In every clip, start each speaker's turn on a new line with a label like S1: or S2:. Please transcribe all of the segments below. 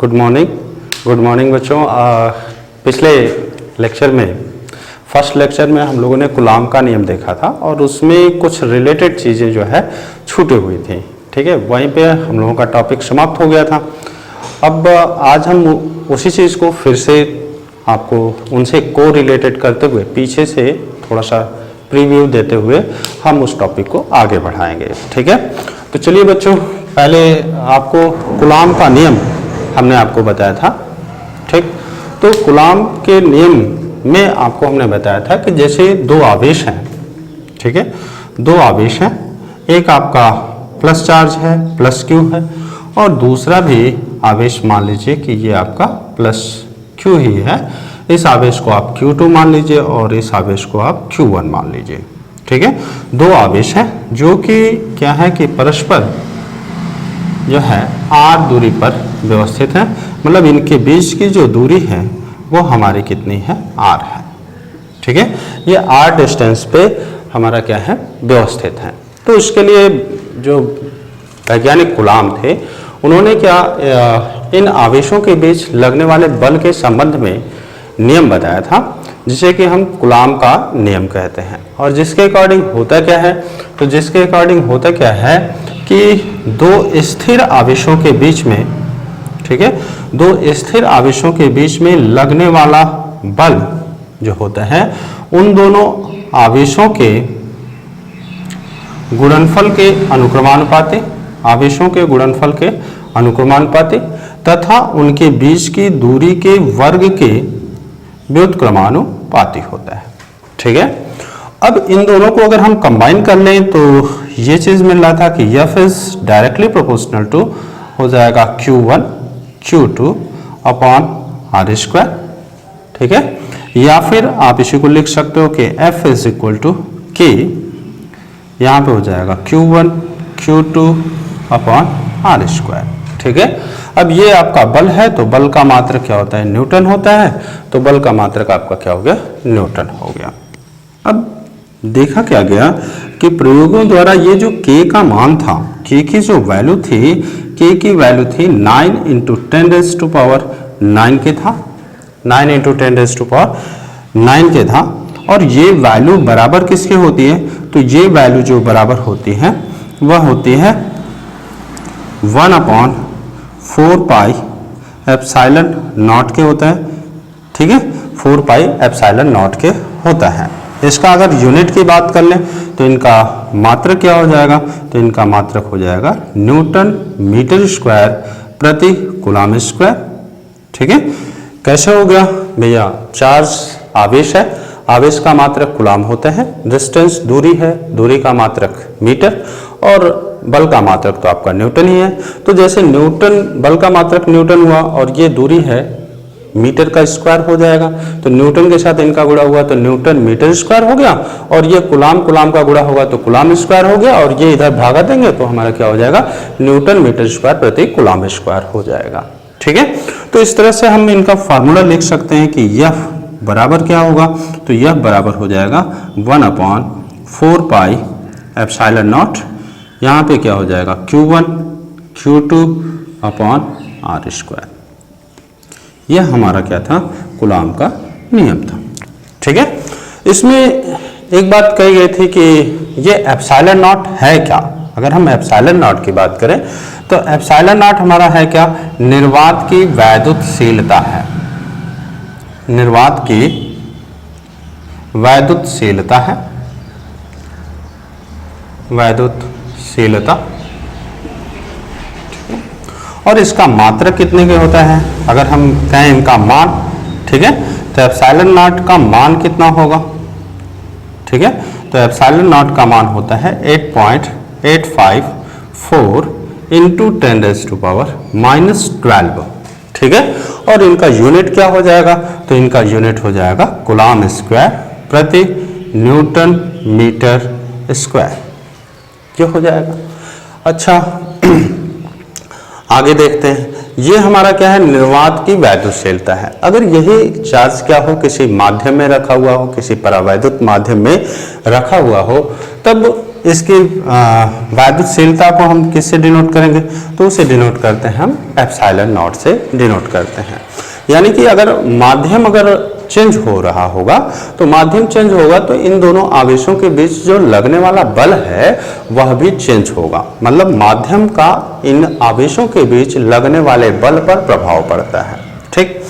S1: Good morning बच्चों। पिछले lecture में फर्स्ट लेक्चर में हम लोगों ने कूलॉम का नियम देखा था और उसमें कुछ रिलेटेड चीज़ें जो है छूटी हुई थी। ठीक है, वहीं पे हम लोगों का टॉपिक समाप्त हो गया था। अब आज हम उसी चीज़ को फिर से आपको उनसे को रिलेटेड करते हुए पीछे से थोड़ा सा प्रीव्यू देते हुए हम उस टॉपिक को आगे बढ़ाएंगे। ठीक है, तो चलिए बच्चों, पहले आपको कूलॉम का नियम हमने आपको बताया था। ठीक, तो कूलॉम के नियम में आपको हमने बताया था कि जैसे दो आवेश हैं, ठीक है, दो आवेश हैं, एक आपका प्लस चार्ज है, प्लस क्यू है, और दूसरा भी आवेश मान लीजिए कि ये आपका प्लस क्यू ही है। इस आवेश को आप Q2 मान लीजिए और इस आवेश को आप Q1 मान लीजिए। ठीक है, दो आवेश हैं जो कि क्या है कि परस्पर जो है r दूरी पर व्यवस्थित है, मतलब इनके बीच की जो दूरी है वो हमारी कितनी है, r है। ठीक है, ये r डिस्टेंस पे हमारा क्या है, व्यवस्थित है। तो इसके लिए जो वैज्ञानिक कूलॉम थे उन्होंने क्या इन आवेशों के बीच लगने वाले बल के संबंध में नियम बताया था, जिसे कि हम कूलॉम का नियम कहते हैं। और जिसके अकॉर्डिंग होता क्या है, तो जिसके अकॉर्डिंग होता क्या है कि दो स्थिर आवेशों के बीच में, ठीक है, दो स्थिर आवेशों के बीच में लगने वाला बल जो होता है उन दोनों आवेशों के गुणनफल के अनुक्रमानुपाती, आवेशों के गुणनफल के अनुक्रमानुपाती तथा उनके बीच की दूरी के वर्ग के व्युत्क्रमानुपाती होता है। ठीक है, अब इन दोनों को अगर हम कंबाइन कर लें तो ये चीज मिल रहा था कि F is directly proportional to हो जाएगा Q1 Q2 upon R square. ठीक है, या फिर आप इसी को लिख सकते हो कि F is equal to K, यहाँ पे हो जाएगा Q1 Q2 upon R square. ठीक है, अब ये आपका बल है तो बल का मात्रक क्या होता है, न्यूटन होता है। तो बल का मात्रक आपका क्या हो गया, न्यूटन हो गया। अब देखा क्या गया कि प्रयोगों द्वारा ये जो K का मान था, K की जो वैल्यू थी, K की वैल्यू थी 9 × 10⁻9 के था, 9 × 10⁻9 के था। और ये वैल्यू बराबर किसके होती है, तो ये वैल्यू जो बराबर होती है वह होती है 1/4 पाई एप्सिलॉन नॉट के होता है। ठीक है, 4 पाई एप्सिलॉन नॉट के होता है। इसका अगर यूनिट की बात कर लें तो इनका मात्रक क्या हो जाएगा, तो इनका मात्रक हो जाएगा न्यूटन मीटर स्क्वायर प्रति कूलॉम स्क्वायर। ठीक है, कैसे हो गया भैया, चार्ज आवेश है, आवेश का मात्रक कूलॉम होता है, डिस्टेंस दूरी है, दूरी का मात्रक मीटर, और बल का मात्रक तो आपका न्यूटन ही है। तो जैसे न्यूटन, बल का मात्रक न्यूटन हुआ और ये दूरी है मीटर का स्क्वायर हो जाएगा, तो न्यूटन के साथ इनका गुणा हुआ तो न्यूटन मीटर स्क्वायर हो गया, और ये कूलॉम का गुणा होगा तो कूलॉम स्क्वायर हो गया, और ये इधर भागा देंगे तो हमारा क्या हो जाएगा, न्यूटन मीटर स्क्वायर प्रति कूलॉम स्क्वायर हो जाएगा। ठीक है, तो इस तरह से हम इनका फार्मूला लिख सकते हैं कि F बराबर क्या होगा, तो F बराबर हो जाएगा 1/4 पाई एप्सिलॉन नॉट, यहाँ पे क्या हो जाएगा Q1 Q2 upon R square. यह हमारा क्या था, कूलॉम का नियम था। ठीक है, इसमें एक बात कही गई थी कि ये एप्सिलॉन नॉट है क्या। अगर हम एप्सिलॉन नॉट की बात करें तो एप्सिलॉन नॉट हमारा है क्या, निर्वात की वैद्युतशीलता है, निर्वात की वैद्युतशीलता है, वैद्युतशीलता। और इसका मात्रक कितने के होता है, अगर हम कहें इनका मान, ठीक है, तो एप्सिलॉन नॉट का मान कितना होगा। ठीक है, तो एप्सिलॉन नॉट का मान होता है 8.854 × 10⁻⁻12। ठीक है, और इनका यूनिट क्या हो जाएगा, तो इनका यूनिट हो जाएगा कूलॉम स्क्वायर प्रति न्यूटन मीटर स्क्वायर, ये हो जाएगा। अच्छा आगे देखते हैं, ये हमारा क्या है, निर्वात की वैद्युतशीलता है। अगर यही चार्ज क्या हो, किसी माध्यम में रखा हुआ हो, किसी परावैद्युत माध्यम में रखा हुआ हो, तब इसकी वैद्युतशीलता को हम किससे डिनोट करेंगे, तो उसे डिनोट करते हैं हम एप्सिलॉन नॉट से डिनोट करते हैं। यानी कि अगर माध्यम अगर चेंज हो रहा होगा तो माध्यम चेंज होगा तो इन दोनों आवेशों के बीच जो लगने वाला बल है वह भी चेंज होगा। मतलब माध्यम का इन आवेशों के बीच लगने वाले बल पर प्रभाव पड़ता है, ठीक।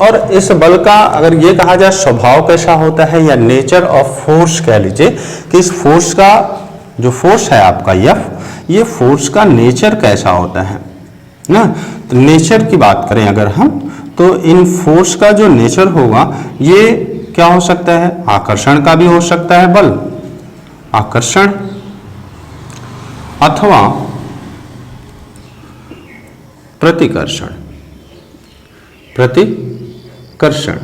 S1: और इस बल का अगर ये कहा जाए स्वभाव कैसा होता है या नेचर ऑफ फोर्स कह लीजिए कि इस फोर्स का जो फोर्स है आपका F, ये फोर्स का नेचर कैसा होता है ना। तो नेचर की बात करें अगर हम, तो इन फोर्स का जो नेचर होगा ये क्या हो सकता है, आकर्षण का भी हो सकता है बल, आकर्षण, अथवा प्रतिकर्षण, प्रतिकर्षण,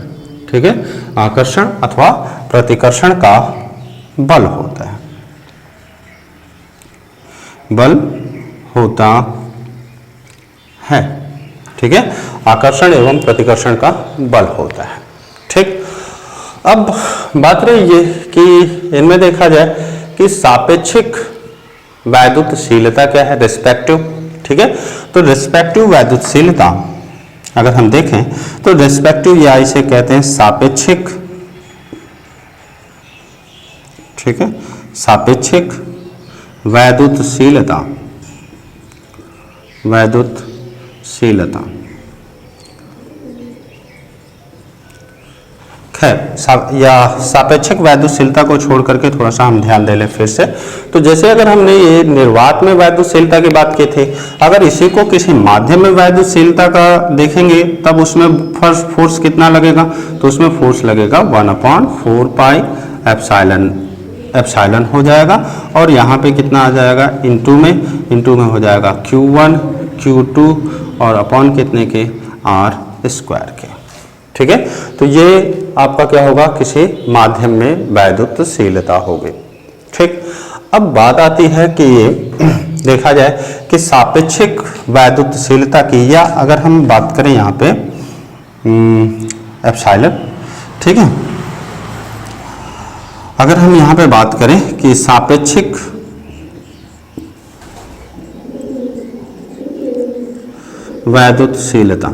S1: ठीक है। आकर्षण अथवा प्रतिकर्षण का बल होता है, बल होता है, ठीक है। आकर्षण एवं प्रतिकर्षण का बल होता है, ठीक। अब बात रही ये कि इनमें देखा जाए कि सापेक्षिक वैद्युतशीलता क्या है, रिस्पेक्टिव, ठीक है। तो रिस्पेक्टिव वैद्युतशीलता अगर हम देखें तो रिस्पेक्टिव या इसे कहते हैं सापेक्षिक, ठीक है, सापेक्षिक वैद्युतशीलता, वैद्युतशीलता, खैर या सापेक्षिक वैद्युतशीलता को छोड़ करके थोड़ा सा हम ध्यान दे लें फिर से। तो जैसे अगर हमने ये निर्वात में वैद्युतशीलता की बात की थी, अगर इसी को किसी माध्यम में वैद्युतशीलता का देखेंगे तब उसमें फर्स्ट फोर्स कितना लगेगा, तो उसमें फोर्स लगेगा 1/4 पाई एप्सिलॉन हो जाएगा। और यहाँ पे कितना आ जाएगा, इनटू में हो जाएगा Q1 Q2 और अपॉन कितने के, R स्क्वायर के, ठीक है। तो ये आपका क्या होगा, किसी माध्यम में वैद्युतशीलता होगी, ठीक। अब बात आती है कि ये देखा जाए कि सापेक्षिक वैद्युतशीलता की, या अगर हम बात करें यहाँ पे एप्सिलॉन, ठीक है। अगर हम यहाँ पे बात करें कि सापेक्षिक वैद्युतशीलता,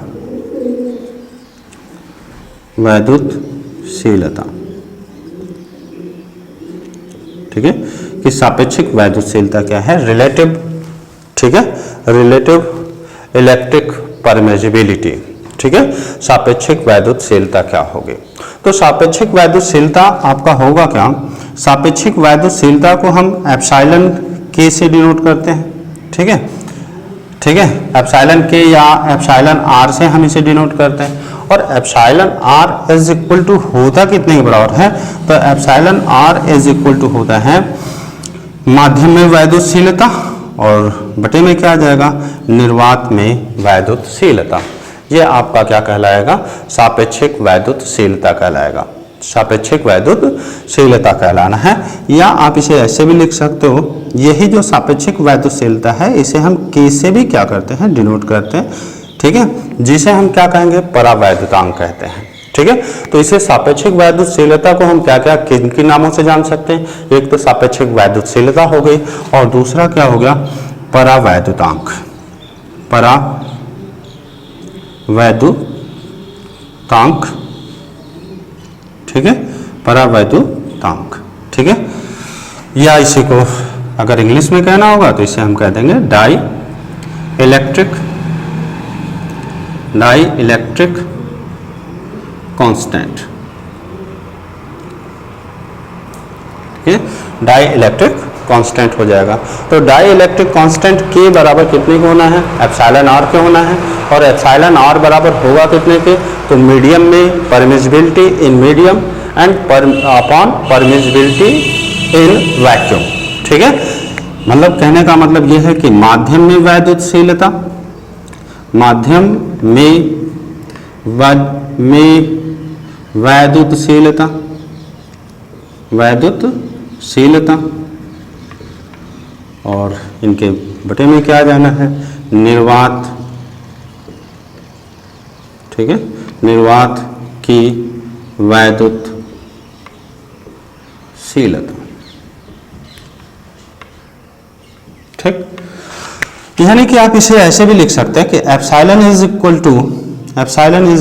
S1: वैद्युतशीलता, ठीक है, कि सापेक्षिक वैद्युतशीलता क्या है, रिलेटिव, ठीक है, रिलेटिव इलेक्ट्रिक परमेजिबिलिटी, ठीक है। सापेक्षिक वैद्युतशीलता क्या होगी, तो सापेक्षिक वैद्युतशीलता आपका होगा क्या, सापेक्षिक वैद्युतशीलता को हम एप्सिलॉन के से डिनोट करते हैं, ठीक है, ठीक है। एप्सिलॉन के या एप्सिलॉन आर से हम इसे डिनोट करते हैं। और epsilon R is equal to होता कितने के बराबर है, तो epsilon R is equal to होता है माध्यम में वैद्युतशीलता और बटे में क्या आ जाएगा, निर्वात में वैद्युतशीलता। ये आपका क्या कहलाएगा, सापेक्षिक वैद्युतशीलता कहलाएगा, सापेक्षिक वैद्युतशीलता कहलाना है। या आप इसे ऐसे भी लिख सकते हो, यही जो सापेक्षिक वैद्युतशीलता है इसे हम के से भी क्या करते हैं, डिनोट करते हैं, ठीक है, जिसे हम क्या कहेंगे, परावैद्युतांक कहते हैं, ठीक है। तो इसे सापेक्षिक वैद्युतशीलता को हम क्या क्या किन किन नामों से जान सकते हैं, एक तो सापेक्षिक वैद्युतशीलता हो गई और दूसरा क्या हो गया, परावैद्युतांक, परावैद्युतांक, ठीक है, परावैद्युतांक, ठीक है। या इसी को अगर इंग्लिश में कहना होगा तो इसे हम कह देंगे डाई इलेक्ट्रिक कांस्टेंट, ठीक है, डाई इलेक्ट्रिक कांस्टेंट हो जाएगा। तो डाई इलेक्ट्रिक कांस्टेंट के बराबर कितने को होना है, एप्सिलॉन आर के होना है। और एप्सिलॉन आर बराबर होगा कितने के, तो मीडियम में permissibility in medium and upon permissibility in vacuum, ठीक है। मतलब कहने का मतलब यह है कि माध्यम में वैद्युतशीलता, माध्यम में वैद्युतशीलता और इनके बटे में क्या जाना है, निर्वात, ठीक है, निर्वात की वैद्युतशीलता, ठीक, यानी कि आप इसे ऐसे भी लिख सकते हैं कि एप्सिलॉन इज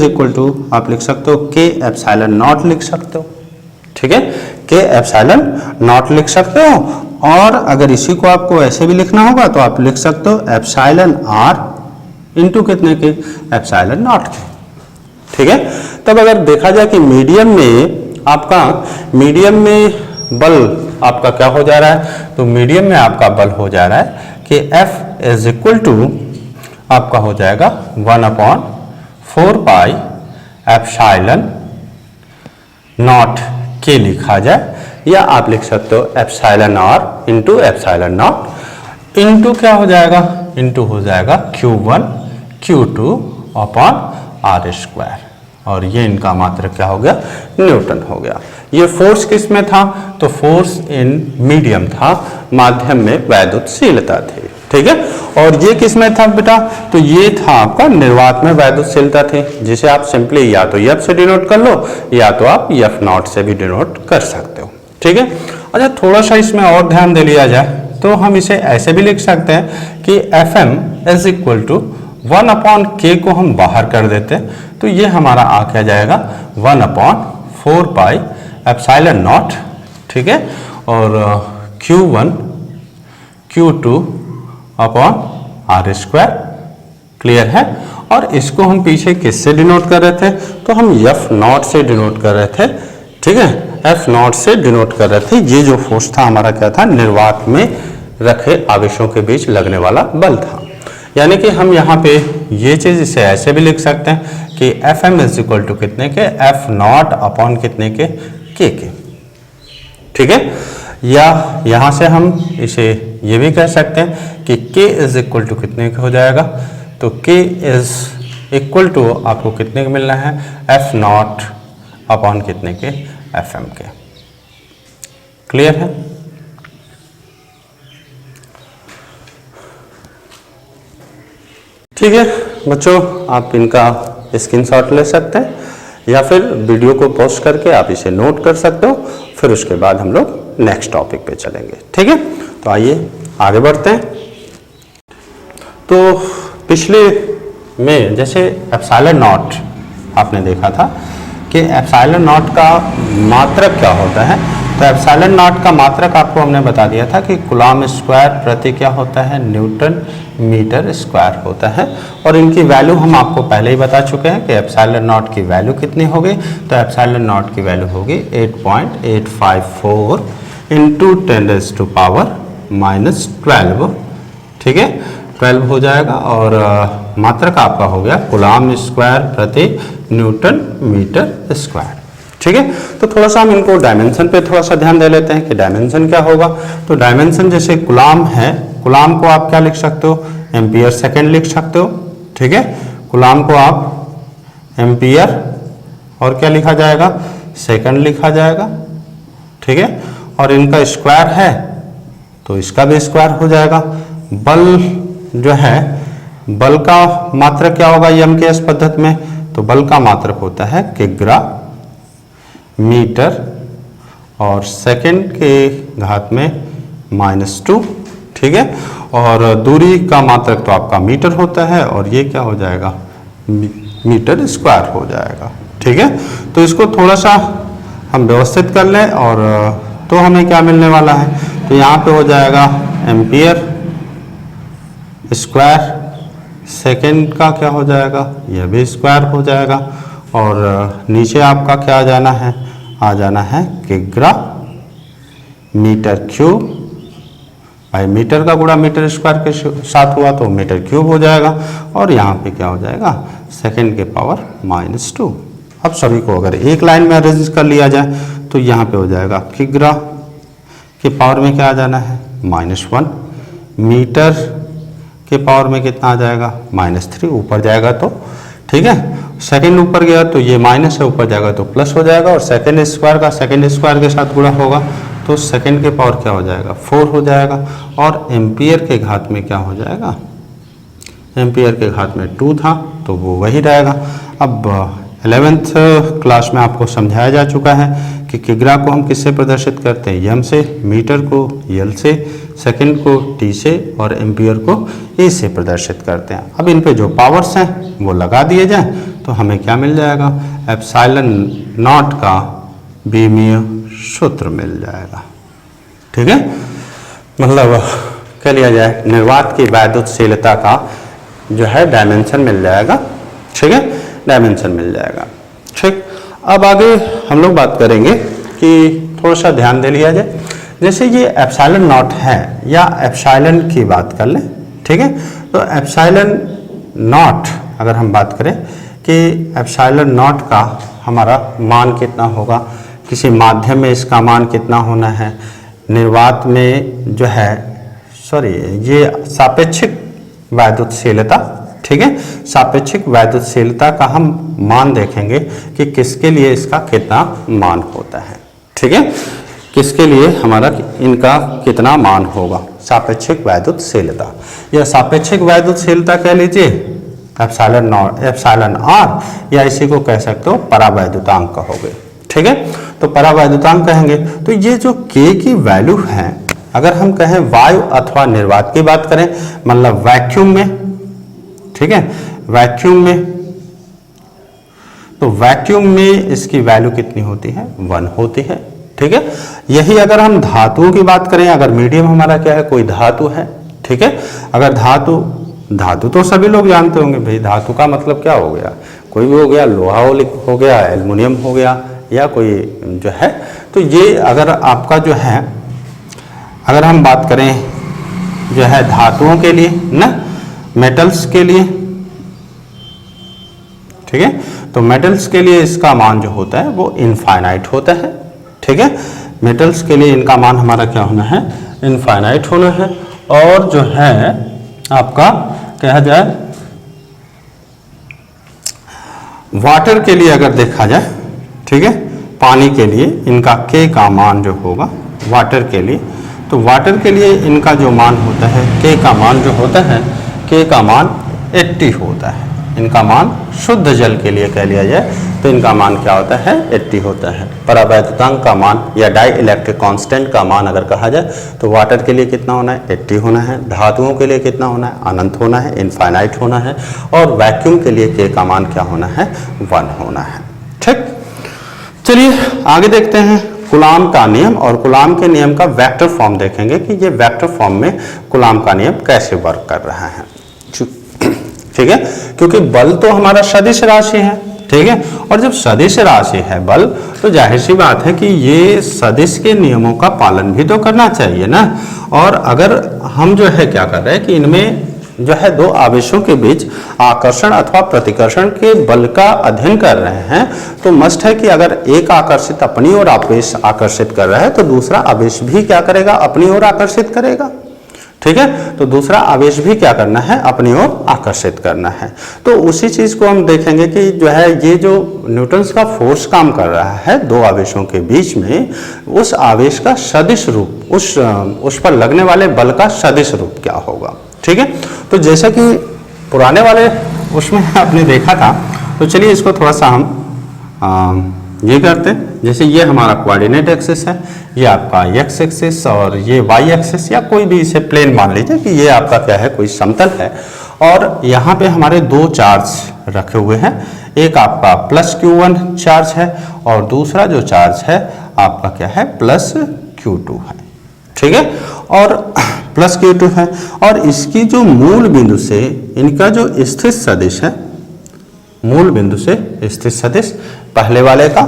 S1: इक्वल टू आप लिख सकते हो के एप्सिलॉन नॉट लिख सकते हो, ठीक है, के एप्सिलॉन नॉट लिख सकते हो। और अगर इसी को आपको ऐसे भी लिखना होगा तो आप लिख सकते हो एप्सिलॉन आर इंटू कितने के, एप्सिलॉन नॉट के, ठीक है। तब अगर देखा जाए कि मीडियम में बल आपका क्या हो जा रहा है, तो मीडियम में आपका बल हो जा रहा है कि F इज इक्वल टू आपका हो जाएगा 1/4 पाई एप्सिलॉन नॉट के लिखा जाए, या आप लिख सकते हो epsilon R into epsilon naught into क्या हो जाएगा, इंटू हो जाएगा Q1 Q2 upon are square, और ये इनका मात्रक क्या हो गया, न्यूटन हो गया। ये फोर्स किस में था, तो फोर्स इन मीडियम था, माध्यम में वैद्युतशीलता थी, ठीक है। और ये किस में था बेटा, तो ये था आपका निर्वात में वैद्युतशीलता थी, जिसे आप सिंपली या तो F से डिनोट कर लो या तो आप F नॉट से भी डिनोट कर सकते हो, ठीक है। अच्छा, थोड़ा सा इसमें और ध्यान दे लिया जाए तो हम इसे ऐसे भी लिख सकते हैं कि Fm is equal to 1/k को हम बाहर कर देते हैं, तो ये हमारा आ क्या जाएगा 1/4 पाई एप्सिलॉन नॉट, ठीक है, और Q1 Q2 upon are square, clear है। और इसको हम पीछे किससे डिनोट कर रहे थे, तो हम F नॉट से डिनोट कर रहे थे, ठीक है, F नॉट से डिनोट कर रहे थे। ये जो फोर्स था हमारा क्या था, निर्वात में रखे आवेशों के बीच लगने वाला बल था। यानी कि हम यहाँ पे ये चीज़ इसे ऐसे भी लिख सकते हैं कि Fm इज इक्वल टू कितने के, F नॉट अपॉन कितने के, K के, ठीक है। या यहाँ से हम इसे ये भी कह सकते हैं कि K इज इक्वल टू कितने का हो जाएगा, तो K इज इक्वल टू आपको कितने का मिलना है, F नॉट अपॉन कितने के, Fm के, क्लियर है। ठीक है बच्चों, आप इनका स्क्रीनशॉट ले सकते हैं या फिर वीडियो को पॉज करके आप इसे नोट कर सकते हो, फिर उसके बाद हम लोग नेक्स्ट टॉपिक पे चलेंगे, ठीक है। तो आइए आगे बढ़ते हैं। तो पिछले में जैसे एप्सिलॉन नॉट आपने देखा था कि एप्सिलॉन नॉट का मात्रक क्या होता है, तो एप्सिलॉन नॉट का मात्रक आपको हमने बता दिया था कि कूलम स्क्वायर प्रति क्या होता है, न्यूटन मीटर स्क्वायर होता है। और इनकी वैल्यू हम आपको पहले ही बता चुके हैं कि एप्सिलॉन नॉट की वैल्यू कितनी होगी, तो एप्सिलॉन नॉट की वैल्यू होगी 8.854 इंटू 10⁻⁻12, ठीक है, 12 हो जाएगा। और मात्रक आपका हो गया कूलम स्क्वायर प्रति न्यूटन मीटर स्क्वायर, ठीक है। तो थोड़ा सा हम इनको डायमेंशन पे थोड़ा सा ध्यान दे लेते हैं कि डायमेंशन क्या होगा। तो डायमेंशन जैसे कूलम है, कूलम को आप क्या लिख सकते हो, एम्पियर सेकेंड लिख सकते हो, ठीक है। कूलम को आप एम्पियर और क्या लिखा जाएगा, सेकंड लिखा जाएगा, ठीक है। और इनका स्क्वायर है तो इसका भी स्क्वायर हो जाएगा। बल जो है, बल का मात्रक क्या होगा यम के इस पद्धति में, तो बल का मात्रक होता है किग्रा मीटर और सेकंड के घात में -2, ठीक है। और दूरी का मात्रक तो आपका मीटर होता है और ये क्या हो जाएगा, मीटर स्क्वायर हो जाएगा, ठीक है। तो इसको थोड़ा सा हम व्यवस्थित कर लें और तो हमें क्या मिलने वाला है, तो यहाँ पे हो जाएगा एम्पियर स्क्वायर, सेकंड का क्या हो जाएगा, यह भी स्क्वायर हो जाएगा। और नीचे आपका क्या आ जाना है किग्रा मीटर क्यूब, भाई मीटर का गुणा मीटर स्क्वायर के साथ हुआ तो मीटर क्यूब हो जाएगा। और यहाँ पे क्या हो जाएगा, सेकंड के पावर -2। अब सभी को अगर एक लाइन में अरेंज कर लिया जाए तो यहाँ पे हो जाएगा किग्रा के पावर में क्या आ जाना है, -1, मीटर के पावर में कितना आ जाएगा, -3, ऊपर जाएगा तो, ठीक है। सेकंड ऊपर गया तो ये माइनस है, ऊपर जाएगा तो प्लस हो जाएगा। और सेकंड स्क्वायर का सेकंड स्क्वायर के साथ गुणा होगा तो सेकंड के पावर क्या हो जाएगा, 4 हो जाएगा। और एम्पियर के घात में क्या हो जाएगा, एम्पियर के घात में 2 था तो वो वही रहेगा। अब 11th क्लास में आपको समझाया जा चुका है कि किग्रा को हम किससे प्रदर्शित करते हैं, यम से, मीटर को यल से, सेकंड को टी से और एम्पियर को ए से प्रदर्शित करते हैं। अब इन पे जो पावर्स हैं वो लगा दिए जाएं तो हमें क्या मिल जाएगा, एप्सिलॉन नॉट का बीमीय सूत्र मिल जाएगा। ठीक है, मतलब कह लिया जाए निर्वात की वैद्युतशीलता का जो है डायमेंशन मिल जाएगा। ठीक है, डायमेंशन मिल जाएगा। ठीक, अब आगे हम लोग बात करेंगे कि थोड़ा सा ध्यान दे लिया जाए, जैसे ये एप्सिलॉन नॉट है या एप्सिलॉन की बात कर लें। ठीक है, तो एप्सिलॉन नॉट अगर हम बात करें कि एप्सिलॉन नॉट का हमारा मान कितना होगा, किसी माध्यम में इसका मान कितना होना है, निर्वात में जो है ये सापेक्षिक वैद्युतशीलता। ठीक है, सापेक्षिक वैद्युतशीलता का हम मान देखेंगे कि किसके लिए इसका कितना मान होता है। ठीक है, किसके लिए हमारा इनका कितना मान होगा, सापेक्षिक वैद्युतशीलता या सापेक्षिक वैद्युतशीलता कह लीजिए एप्सिलॉन नॉट, एप्सिलॉन आर, या इसी को कह सकते हो परावैद्युतांक कहोगे। ठीक है, तो परावैद्युतांक कहेंगे। तो ये जो के की वैल्यू है, अगर हम कहें वायु अथवा निर्वात की बात करें, मतलब वैक्यूम में, ठीक है, वैक्यूम में, तो वैक्यूम में इसकी वैल्यू कितनी होती है, 1 होती है। ठीक है, यही अगर हम धातुओं की बात करें, अगर मीडियम हमारा क्या है, कोई धातु है। ठीक है, अगर धातु तो सभी लोग जानते होंगे भाई, धातु का मतलब क्या हो गया, कोई भी हो गया, लोहा हो गया, एल्युमिनियम हो गया, या कोई जो है, तो ये अगर आपका जो है, अगर हम बात करें जो है धातुओं के लिए ना, मेटल्स के लिए, ठीक है, तो मेटल्स के लिए इसका मान जो होता है वो इनफाइनाइट होता है। ठीक है, मेटल्स के लिए इनका मान हमारा क्या होना है, इनफाइनाइट होना है। और जो है आपका कहा जाए वाटर के लिए अगर देखा जाए, ठीक है, पानी के लिए इनका के का मान जो होगा वाटर के लिए, तो वाटर के लिए इनका जो मान होता है, के का मान जो होता है, के का मान 80 होता है। इनका मान शुद्ध जल के लिए कह लिया जाए तो इनका मान क्या होता है, 80 होता है। परावैद्युतांक का मान या डाई इलेक्ट्रिक कांस्टेंट का मान अगर कहा जाए तो वाटर के लिए कितना होना है, 80 होना है। धातुओं के लिए कितना होना है, अनंत होना है, इनफाइनाइट होना है। और वैक्यूम के लिए के का मान क्या होना है, 1 होना है। ठीक, चलिए आगे देखते हैं कूलाम का नियम, और कूलाम के नियम का वेक्टर फॉर्म देखेंगे कि ये वेक्टर फॉर्म में कूलाम का नियम कैसे वर्क कर रहा है। ठीक है, क्योंकि बल तो हमारा सदिश राशि है। ठीक है, और जब सदिश राशि है बल, तो जाहिर सी बात है कि ये सदिश के नियमों का पालन भी तो करना चाहिए ना। और अगर हम जो है क्या कर रहे हैं कि इनमें जो है दो आवेशों के बीच आकर्षण अथवा प्रतिकर्षण के बल का अध्ययन कर रहे हैं, तो मस्ट है कि अगर एक आकर्षित अपनी ओर आवेश आकर्षित कर रहा है तो दूसरा आवेश भी क्या करेगा, अपनी ओर आकर्षित करेगा। ठीक है, तो दूसरा आवेश भी क्या करना है, अपनी ओर आकर्षित करना है। तो उसी चीज को हम देखेंगे कि जो है ये जो न्यूटन्स का फोर्स काम कर रहा है दो आवेशों के बीच में, उस आवेश का सदिश रूप, उस पर लगने वाले बल का सदिश रूप क्या होगा। ठीक है, तो जैसा कि पुराने वाले उसमें आपने देखा था, तो चलिए इसको थोड़ा सा हम ये करते हैं। जैसे ये हमारा कोऑर्डिनेट एक्सिस है, ये आपका एक्स एक्सिस और ये वाई एक्सिस, या कोई भी इसे प्लेन मान लीजिए कि ये आपका क्या है, कोई समतल है। और यहाँ पे हमारे दो चार्ज रखे हुए हैं, एक आपका प्लस Q1 चार्ज है और दूसरा जो चार्ज है आपका क्या है, प्लस Q2 है। ठीक है, और प्लस Q2 है, और इसकी जो मूल बिंदु से इनका जो स्थित सदिश है, मूल बिंदु से स्थित सदिश पहले वाले का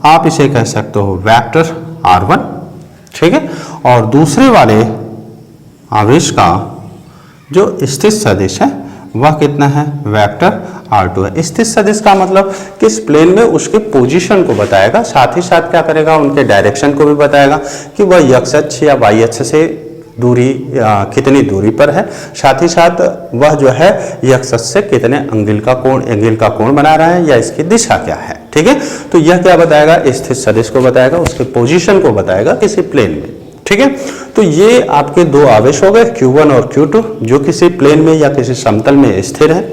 S1: आप इसे कह सकते हो वेक्टर R1। ठीक है, और दूसरे वाले आवेश का जो स्थित सदिश है वह कितना है, वेक्टर R2 है। स्थित सदिश का मतलब किस प्लेन में उसके पोजीशन को बताएगा, साथ ही साथ क्या करेगा, उनके डायरेक्शन को भी बताएगा कि वह x अक्ष या y अक्ष से दूरी कितनी दूरी पर है, साथ ही साथ वह जो है x अक्ष से कितने एंगल का कोण बना रहा है, या इसकी दिशा क्या है। ठीक है, तो यह क्या बताएगा, स्थित सदिश को बताएगा, उसके पोजीशन को बताएगा किसी प्लेन में। ठीक है, तो ये आपके दो आवेश हो गए Q1 और Q2 जो किसी प्लेन में या किसी समतल में स्थिर है।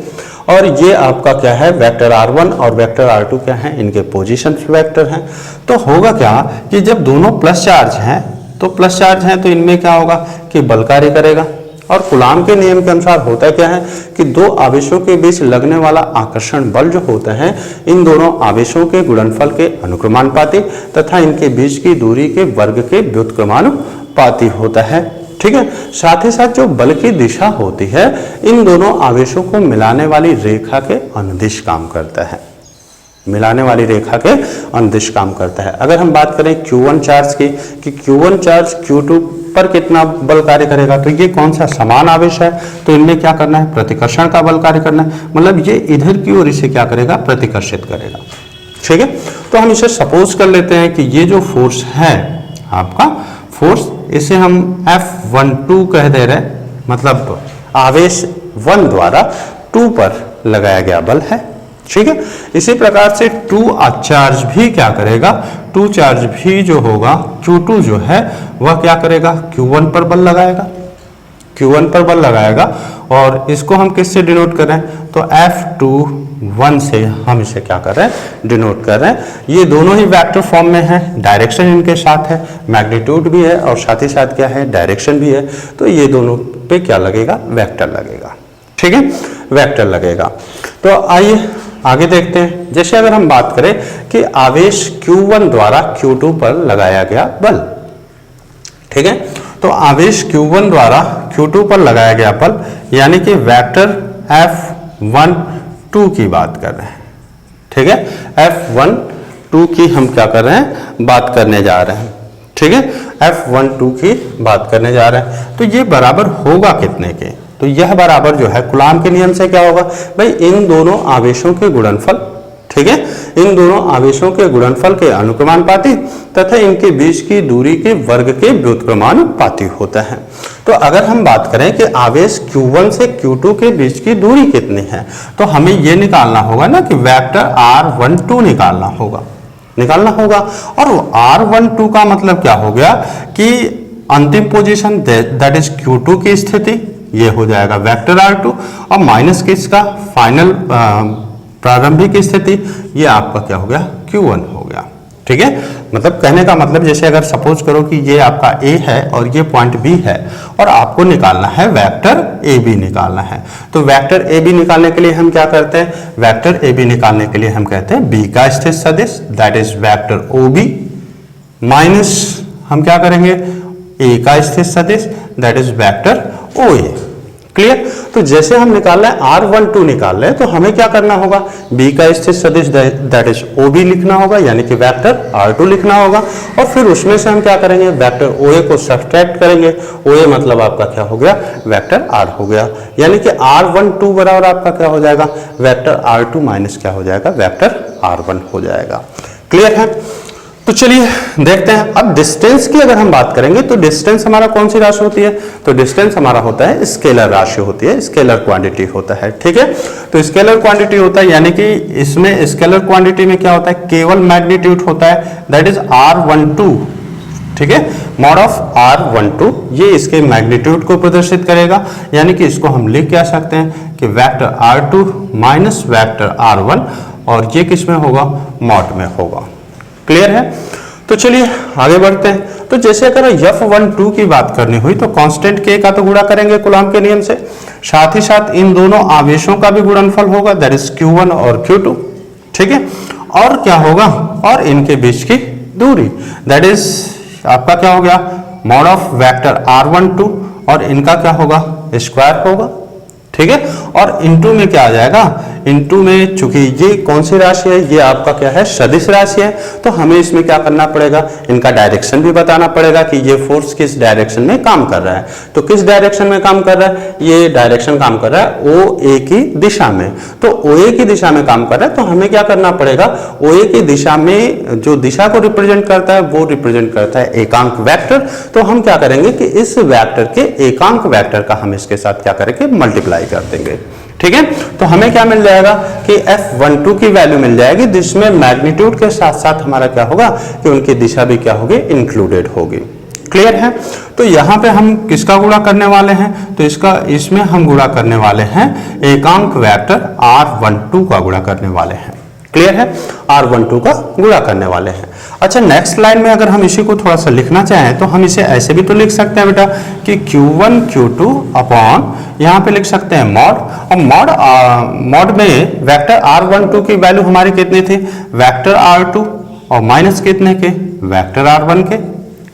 S1: और ये आपका क्या है, वेक्टर R1 और वेक्टर R2 क्या है, इनके पोजीशन वेक्टर हैं। तो होगा क्या कि जब दोनों प्लस चार्ज हैं, तो प्लस चार्ज हैं तो इनमें क्या होगा कि बल कार्य करेगा। और कूलाम के नियम के अनुसार होता क्या है कि दो आवेशों के बीच लगने वाला आकर्षण बल जो होता है इन दोनों आवेशों के गुणनफल के अनुक्रमानुपाती तथा इनके बीच की दूरी के वर्ग के व्युत्क्रमानुपाती होता है। ठीक है, साथ ही साथ जो बल की दिशा होती है इन दोनों आवेशों को मिलाने वाली रेखा के अनुदिश काम करता है, मिलाने वाली रेखा के अनुदिश काम करता है। अगर हम बात करें Q1 चार्ज की कि Q1 चार्ज Q2 पर कितना बल कार्य करेगा, तो ये कौन सा समान आवेश है तो इनमें क्या करना है, प्रतिकर्षण का बल कार्य करना है, मतलब ये इधर की ओर इसे क्या करेगा, प्रतिकर्षित करेगा। ठीक है, तो हम इसे सपोज कर लेते हैं कि ये जो फोर्स है आपका फोर्स, इसे हम F12 कह दे रहे, मतलब आवेश 1 द्वारा 2 पर लगाया गया बल है। ठीक है, इसी प्रकार से 2 चार्ज भी क्या करेगा, 2 चार्ज भी जो होगा Q2 जो है वह क्या करेगा, Q1 पर बल लगाएगा, Q1 पर बल लगाएगा। और इसको हम किससे डिनोट कर रहे हैं, तो F21 से हम इसे क्या कर रहे हैं, डिनोट कर रहे हैं। ये दोनों ही वेक्टर फॉर्म में है, डायरेक्शन इनके साथ है, मैग्नीट्यूड भी है और साथ ही साथ क्या है, डायरेक्शन भी है। तो ये दोनों पे क्या लगेगा, वेक्टर लगेगा। ठीक है, वेक्टर लगेगा। तो आइए आगे देखते हैं। जैसे अगर हम बात करें कि आवेश Q1 द्वारा Q2 पर लगाया गया बल, ठीक है, तो आवेश Q1 द्वारा Q2 पर लगाया गया बल यानी कि वेक्टर F12 की बात कर रहे हैं। ठीक है, F12 की हम क्या कर रहे हैं, बात करने जा रहे हैं। ठीक है, F12 की बात करने जा रहे हैं। तो ये बराबर होगा कितने के, तो यह बराबर जो है कूलाम के नियम से क्या होगा भाई, इन दोनों आवेशों के गुणनफल, ठीक है, इन दोनों आवेशों के गुणनफल के अनुक्रमानुपाती तथा इनके बीच की दूरी के वर्ग के व्युत्क्रमानुपाती होता है। तो अगर हम बात करें कि आवेश Q1 से Q2 के बीच की दूरी कितनी है, तो हमें यह निकालना होगा ना कि वेक्टर R12 निकालना होगा। और R12 का मतलब क्या हो गया कि अंतिम पोजीशन दैट इज Q2 की स्थिति, ये हो जाएगा वेक्टर R2 और माइनस किसका, फाइनल प्रारंभिक स्थिति, ये आपका क्या हो गया, Q1 हो गया। ठीक है, मतलब कहने का मतलब जैसे अगर सपोज करो कि ये आपका A है और ये पॉइंट B है और आपको निकालना है वेक्टर AB निकालना है, तो वेक्टर AB निकालने के लिए हम क्या करते हैं, वेक्टर AB निकालने के लिए हम कहते हैं B का स्थित सदिश that is vector OB minus हम क्या करेंगे, A का स्थित सदिश that is vector OA। Clear, तो जैसे हम निकाल रहे हैं R12 निकाल रहे हैं तो हमें क्या करना होगा, B का स्थित सदिश दैट इज OB लिखना होगा यानी कि वेक्टर R2 लिखना होगा। और फिर उसमें से हम क्या करेंगे, वेक्टर OA को सब्ट्रैक्ट करेंगे। OA मतलब आपका क्या हो गया, वेक्टर R हो गया, यानी कि R12 बराबर आपका क्या हो जाएगा, वेक्टर R2 माइनस क्या हो जाएगा, वेक्टर R1 हो जाएगा। क्लियर है, तो चलिए देखते हैं। अब डिस्टेंस की अगर हम बात करेंगे तो डिस्टेंस हमारा कौन सी राशि होती है, तो डिस्टेंस हमारा होता है स्केलर राशि होती है, स्केलर क्वांटिटी होता है। ठीक है, तो स्केलर क्वांटिटी होता है यानी कि इसमें स्केलर क्वांटिटी में क्या होता है, केवल मैग्नीट्यूड होता है दैट इज R12। ठीक है, मॉड ऑफ R12 ये इसके मैग्नीट्यूड को प्रदर्शित करेगा, यानी कि इसको हम लिख क्या सकते हैं कि vector R2 minus vector R1 और ये किस में होगा, मॉड में होगा। क्लियर है, तो चलिए आगे बढ़ते हैं। तो जैसे अगर F12 की बात करनी हुई तो कांस्टेंट K का तो गुणा करेंगे कूलाम के नियम से, साथ ही साथ इन दोनों आवेशों का भी गुणनफल होगा दैट इज Q1 और Q2। ठीक है, और क्या होगा, और इनके बीच की दूरी दैट इज आपका क्या हो गया, मॉड ऑफ वेक्टर R12 और इनका क्या होगा, स्क्वायर होगा। ठीक है, और इनटू में क्या आ जाएगा, इनटू में चूंकि ये कौन सी राशि है, ये आपका क्या है, सदिश राशि है, तो हमें इसमें क्या करना पड़ेगा, इनका डायरेक्शन भी बताना पड़ेगा कि ये फोर्स किस डायरेक्शन में काम कर रहा है। तो किस डायरेक्शन में काम कर रहा है, ये डायरेक्शन काम कर रहा है OA की दिशा में। तो OA की दिशा में काम कर रहा है, तो हमें क्या करना पड़ेगा, OA की दिशा में जो दिशा को रिप्रेजेंट करता है वो रिप्रेजेंट करता है एकांक वेक्टर। तो हम क्या करेंगे कि इस वेक्टर के एकांक वेक्टर का हम इसके साथ क्या करेंगे, मल्टीप्लाई कर देंगे। ठीक है, तो हमें क्या मिल जाएगा कि F12 की वैल्यू मिल जाएगी जिसमें मैग्नीट्यूड के साथ साथ हमारा क्या होगा कि उनकी दिशा भी क्या होगी, इंक्लूडेड होगी। क्लियर है, तो यहां पे हम किसका गुणा करने वाले हैं, तो इसमें हम गुणा करने वाले हैं एकांक वेक्टर R12 का गुणा करने वाले हैं। क्लियर है, R12 का गुणा करने वाले हैं। अच्छा, नेक्स्ट लाइन में अगर हम इसी को थोड़ा सा लिखना चाहें तो हम इसे ऐसे भी तो लिख सकते हैं बेटा कि Q1 Q2 अपॉन यहाँ पे लिख सकते हैं मॉड, और मॉड में वेक्टर R12 की वैल्यू हमारी कितनी थी, वेक्टर R2 और माइनस कितने के, वेक्टर R1 के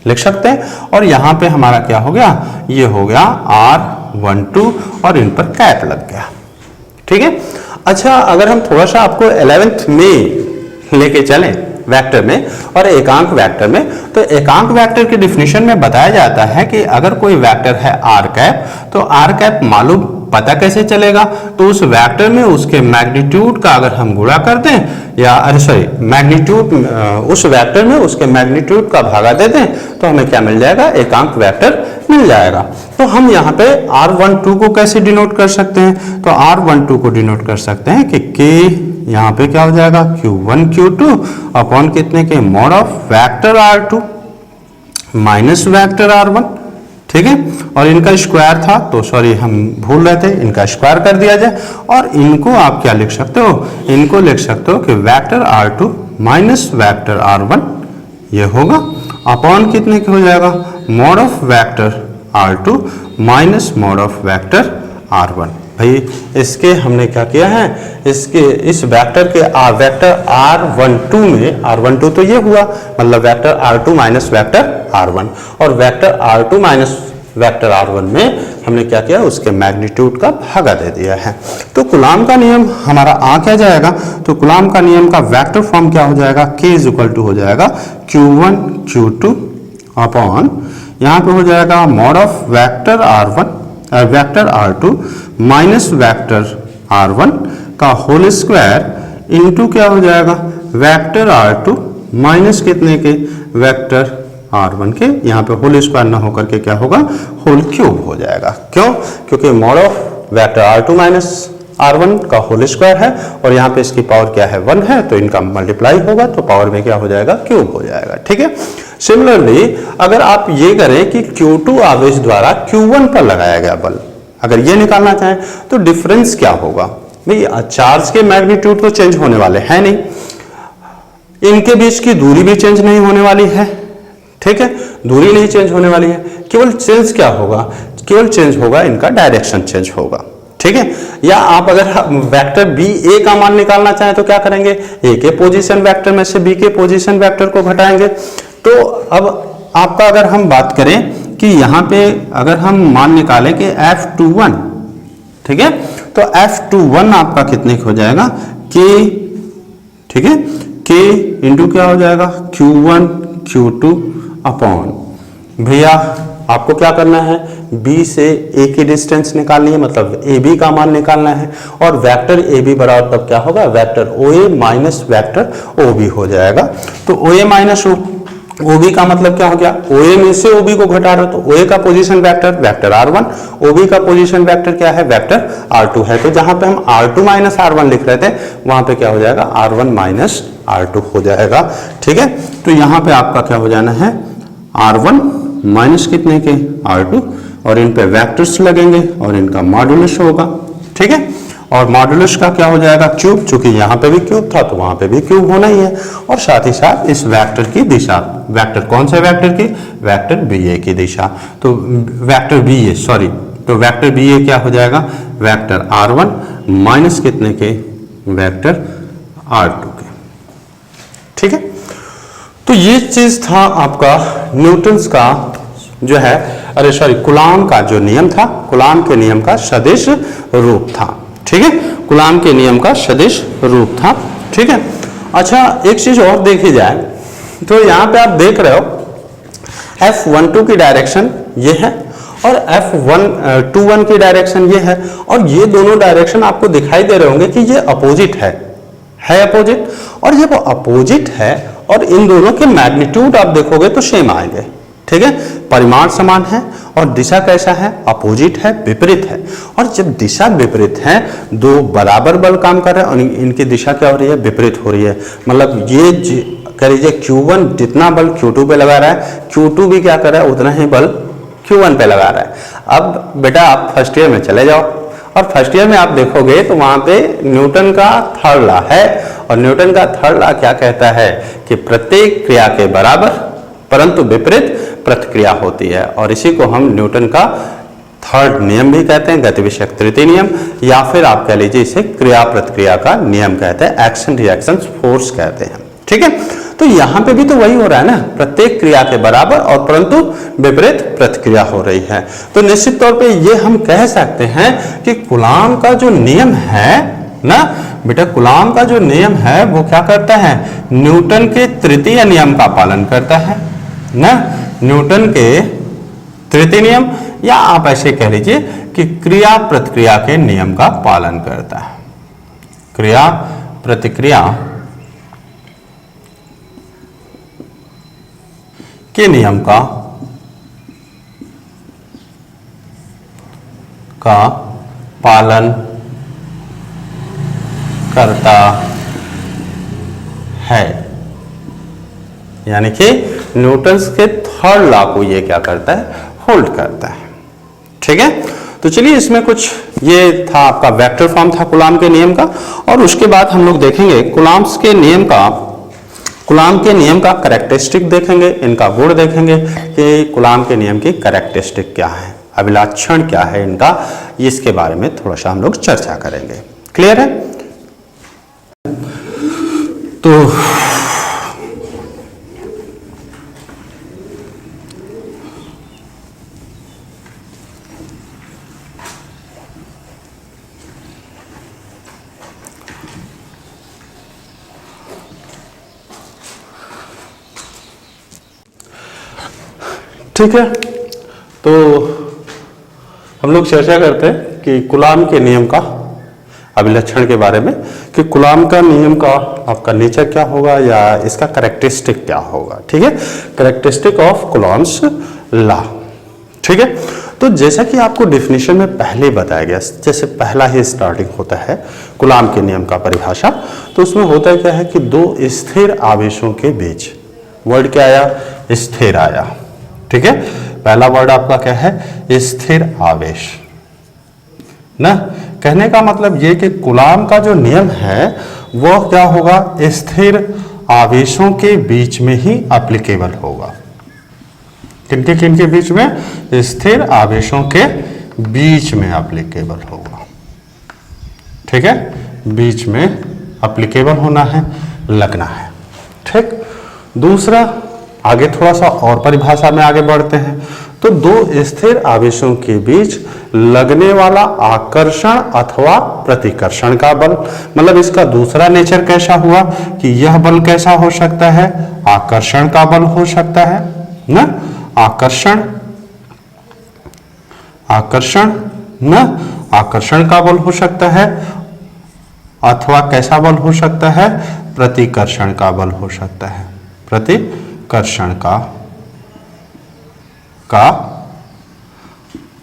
S1: लिख सकते हैं। और यहाँ पे हमारा क्या हो गया, ये हो गया R12 और इन पर कैप लग गया। ठीक है। अच्छा, अगर हम थोड़ा सा आपको 11th में लेके चलें वेक्टर में और एकांक वेक्टर में, तो एकांक वेक्टर की डिफिनीशन में बताया जाता है कि अगर कोई वेक्टर है आर कैप, तो आर कैप मालूम पता कैसे चलेगा, तो उस वेक्टर में उसके मैग्नीट्यूड का अगर हम गुणा कर दें, या मैग्नीट्यूड उस वेक्टर में उसके मैग्नीट्यूड का भागा दे दें, तो हमें क्या मिल जाएगा, एकांक वेक्टर मिल जाएगा। तो हम यहाँ पे R12 को कैसे डिनोट कर सकते हैं, तो R12 को डिनोट कर सकते हैं कि K यहाँ पे क्या हो जाएगा, Q1 Q2 अपॉन कितने के, mod of vector R2 minus vector R1। ठीक है, और इनका स्क्वायर था तो सॉरी हम भूल रहे थे, इनका स्क्वायर कर दिया जाए। और इनको आप क्या लिख सकते हो, इनको लिख सकते हो कि vector R2 minus vector R1 ये होगा अपॉन कितने के हो जाएगा, mod of vector R2 minus mod of vector R1। भाई इसके हमने क्या किया है, इसके इस वेक्टर के वेक्टर R12 में, R12 तो ये हुआ मतलब vector R2 minus vector R1, और vector R2 minus vector R1 में हमने क्या किया, उसके मैग्नीट्यूड का भागा दे दिया है। तो कूलॉम का नियम हमारा आ क्या जाएगा, तो कूलॉम का नियम का वेक्टर फॉर्म क्या हो जाएगा, K इज इक्वल टू हो जाएगा Q1 Q2 अपॉन यहाँ पे हो जाएगा mod of vector R1 vector R2 minus vector R1 का होल स्क्वायर इनटू क्या हो जाएगा, वेक्टर R2 माइनस कितने के, वेक्टर R1 के, यहाँ पे होल स्क्वायर ना होकर के क्या होगा, होल क्यूब हो जाएगा। क्यों, क्योंकि mod of vector R2 minus R1 का होल स्क्वायर है और यहाँ पे इसकी पावर क्या है, 1 है, तो इनका मल्टीप्लाई होगा तो पावर में क्या हो जाएगा, क्यूब हो जाएगा। ठीक है। सिमिलरली अगर आप ये करें कि Q2 आवेश द्वारा Q1 पर लगाया गया बल, अगर ये निकालना चाहें तो डिफरेंस क्या होगा, भाई चार्ज के मैग्नीट्यूड तो चेंज होने वाले हैं नहीं, इनके बीच की दूरी भी चेंज नहीं होने वाली है। ठीक है, दूरी नहीं चेंज होने वाली है, केवल चेंज क्या होगा, केवल चेंज होगा इनका डायरेक्शन चेंज होगा। ठीक है, या आप अगर वेक्टर बी ए का मान निकालना चाहें तो क्या करेंगे, ए के पोजीशन वेक्टर में से बी के पोजीशन वेक्टर को घटाएंगे। तो अब आपका अगर हम बात करें कि यहाँ पे अगर हम मान निकालें कि F21, ठीक है, तो F21 आपका कितने हो जाएगा, K, ठीक है, K इंटू क्या हो जाएगा, Q1 Q2 अपॉन, भैया आपको क्या करना है, B से A की डिस्टेंस निकालनी है, मतलब AB का मान निकालना है, और वेक्टर AB बराबर तब क्या होगा, vector OA minus vector OB हो जाएगा। तो OA माइनस OB का मतलब क्या हो गया, OA में से OB को घटा रहे हो तो OA का position vector vector R1, OB का पोजीशन वेक्टर क्या है, वेक्टर R2 है। तो जहां पे हम R2 माइनस R1 लिख रहे थे वहां पे क्या हो जाएगा, R1 माइनस R2 हो जाएगा। ठीक है, तो यहाँ पे आपका क्या हो जाना है, R1 माइनस कितने के, R2, और इन पे वेक्टर्स लगेंगे और इनका मॉड्यूलस होगा। ठीक है, और मॉड्यूलस का क्या हो जाएगा, क्यूब, चूंकि यहाँ पे भी क्यूब था तो वहां पे भी क्यूब होना ही है, और साथ ही साथ इस वेक्टर की दिशा, वेक्टर कौन सा वेक्टर की, वेक्टर बी ए की दिशा, तो वेक्टर बी ए, सॉरी, तो वेक्टर बी ए क्या हो जाएगा, वेक्टर R1 माइनस कितने के, वेक्टर R2 के। ठीक है, तो ये चीज था आपका न्यूटन्स का जो है, अरे सॉरी, कूलॉम का जो नियम था, कूलॉम के नियम का सदिश रूप था। ठीक है, कूलॉम के नियम का सदिश रूप था। ठीक है, अच्छा एक चीज और देखी जाए तो यहाँ पे आप देख रहे हो F12 की डायरेक्शन ये है और F21 की डायरेक्शन ये है, और ये दोनों डायरेक्शन आपको दिखाई दे रहे होंगे कि ये अपोजिट है अपोजिट, और ये वो अपोजिट है और इन दोनों के मैग्नीट्यूड आप देखोगे तो सेम आएंगे। ठीक है, परिमाण समान है और दिशा कैसा है, अपोजिट है, विपरीत है। और जब दिशा विपरीत है, दो बराबर बल काम कर रहे हैं और इनकी दिशा क्या हो रही है, विपरीत हो रही है, मतलब ये कह लीजिए Q1 जितना बल Q2 पे लगा रहा है, Q2 भी क्या कर रहा है, उतना ही बल Q1 पे लगा रहा है। अब बेटा आप फर्स्ट ईयर में चले जाओ, और फर्स्ट ईयर में आप देखोगे तो वहां पे न्यूटन का थर्ड लॉ है, और न्यूटन का थर्ड लॉ क्या कहता है कि प्रत्येक क्रिया के बराबर परंतु विपरीत प्रतिक्रिया होती है, और इसी को हम न्यूटन का थर्ड नियम भी कहते हैं, गति विषयक तृतीय नियम, या फिर आप कह लीजिए इसे क्रिया प्रतिक्रिया का नियम कहते हैं, एक्शन रिएक्शन फोर्स कहते हैं। ठीक है, तो यहां पे भी तो वही हो रहा है ना, प्रत्येक क्रिया के बराबर और परंतु विपरीत प्रतिक्रिया हो रही है। तो निश्चित तौर पे ये हम कह सकते हैं कि कूलॉम का जो नियम है ना बेटा, कूलॉम का जो नियम है वो क्या करता है, न्यूटन के तृतीय नियम का पालन करता है ना, न्यूटन के तृतीय नियम, या आप ऐसे कह लीजिए कि क्रिया प्रतिक्रिया के नियम का पालन करता है, क्रिया प्रतिक्रिया के नियम का पालन करता है, यानी कि न्यूटन्स के थर्ड लॉ को ये क्या करता है, होल्ड करता है। ठीक है, तो चलिए इसमें कुछ ये था आपका वेक्टर फॉर्म था कूलॉम के नियम का, और उसके बाद हम लोग देखेंगे कूलॉम के नियम का कैरेक्टरिस्टिक देखेंगे, इनका गुण देखेंगे कि कूलॉम के नियम की कैरेक्टरिस्टिक क्या है, अभिलक्षण क्या है इनका, इसके बारे में थोड़ा सा हम लोग चर्चा करेंगे। क्लियर है? तो ठीक है, तो हम लोग चर्चा करते हैं कि कूलॉम के नियम का अभिलक्षण के बारे में, कि कूलॉम का नियम का आपका नेचर क्या होगा या इसका कैरेक्टरिस्टिक क्या होगा। ठीक है, कैरेक्टरिस्टिक ऑफ कूलॉम्स लॉ। ठीक है, तो जैसा कि आपको डेफिनेशन में पहले बताया गया, जैसे पहला ही स्टार्टिंग होता है कूलॉम के नियम का परिभाषा, तो उसमें होता क्या है कि दो स्थिर आवेशों के बीच, वर्ड क्या आया, स्थिर आया। ठीक है, पहला वर्ड आपका क्या है, स्थिर आवेश ना। कहने का मतलब ये कि कूलॉम का जो नियम है वह क्या होगा, स्थिर आवेशों के बीच में ही एप्लीकेबल होगा। किनके बीच में, स्थिर आवेशों के बीच में एप्लीकेबल होगा। ठीक है, बीच में एप्लीकेबल होना है, लगना है। ठीक, दूसरा आगे थोड़ा सा और परिभाषा में आगे बढ़ते हैं, तो दो स्थिर आवेशों के बीच लगने वाला आकर्षण अथवा प्रतिकर्षण का बल, मतलब इसका दूसरा नेचर कैसा हुआ कि यह बल कैसा हो सकता है, आकर्षण का बल हो सकता है ना, आकर्षण ना, आकर्षण का बल हो सकता है, अथवा कैसा बल हो सकता है, प्रतिकर्षण का बल हो सकता है, प्रतिकर्षण का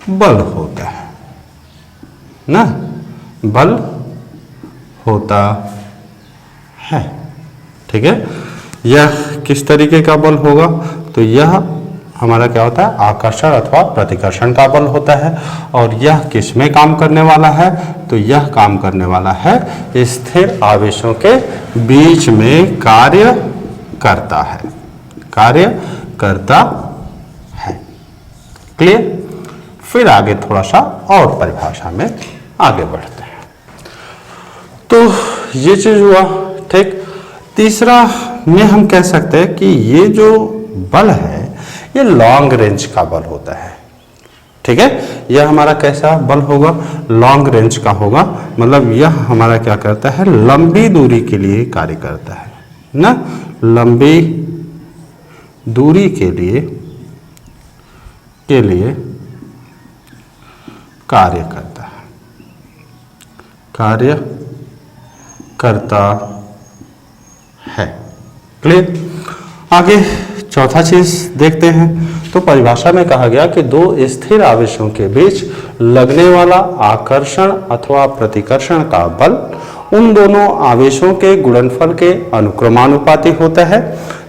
S1: बल होता है ना, बल होता है। ठीक है, यह किस तरीके का बल होगा, तो यह हमारा क्या होता है, आकर्षण अथवा प्रतिकर्षण का बल होता है। और यह किस में काम करने वाला है, तो यह काम करने वाला है स्थिर आवेशों के बीच में कार्य करता है, कार्य करता है। क्लियर? फिर आगे थोड़ा सा और परिभाषा में आगे बढ़ते हैं। तो ये चीज हुआ। ठीक, तीसरा में हम कह सकते हैं कि ये जो बल है ये लॉन्ग रेंज का बल होता है। ठीक है, यह हमारा कैसा बल होगा, लॉन्ग रेंज का होगा, मतलब यह हमारा क्या करता है, लंबी दूरी के लिए कार्य करता है ना, लंबी दूरी के लिए कार्य करता है, कार्य करता है। क्लियर? आगे चौथा चीज देखते हैं। तो परिभाषा में कहा गया कि दो स्थिर आवेशों के बीच लगने वाला आकर्षण अथवा प्रतिकर्षण का बल उन दोनों आवेशों के गुणनफल के अनुक्रमानुपाती होता है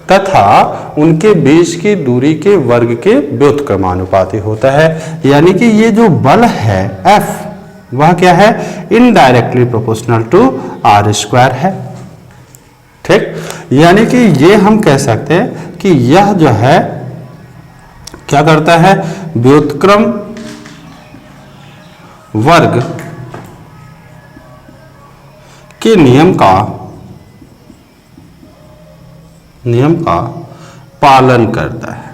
S1: तथा उनके बीच की दूरी के वर्ग के व्युत्क्रमानुपाती होता है। यानी कि ये जो बल है F, वह क्या है, indirectly proportional to R square है। ठीक, यानी कि ये हम कह सकते हैं कि यह जो है क्या करता है, व्युत्क्रम वर्ग के नियम का पालन करता है।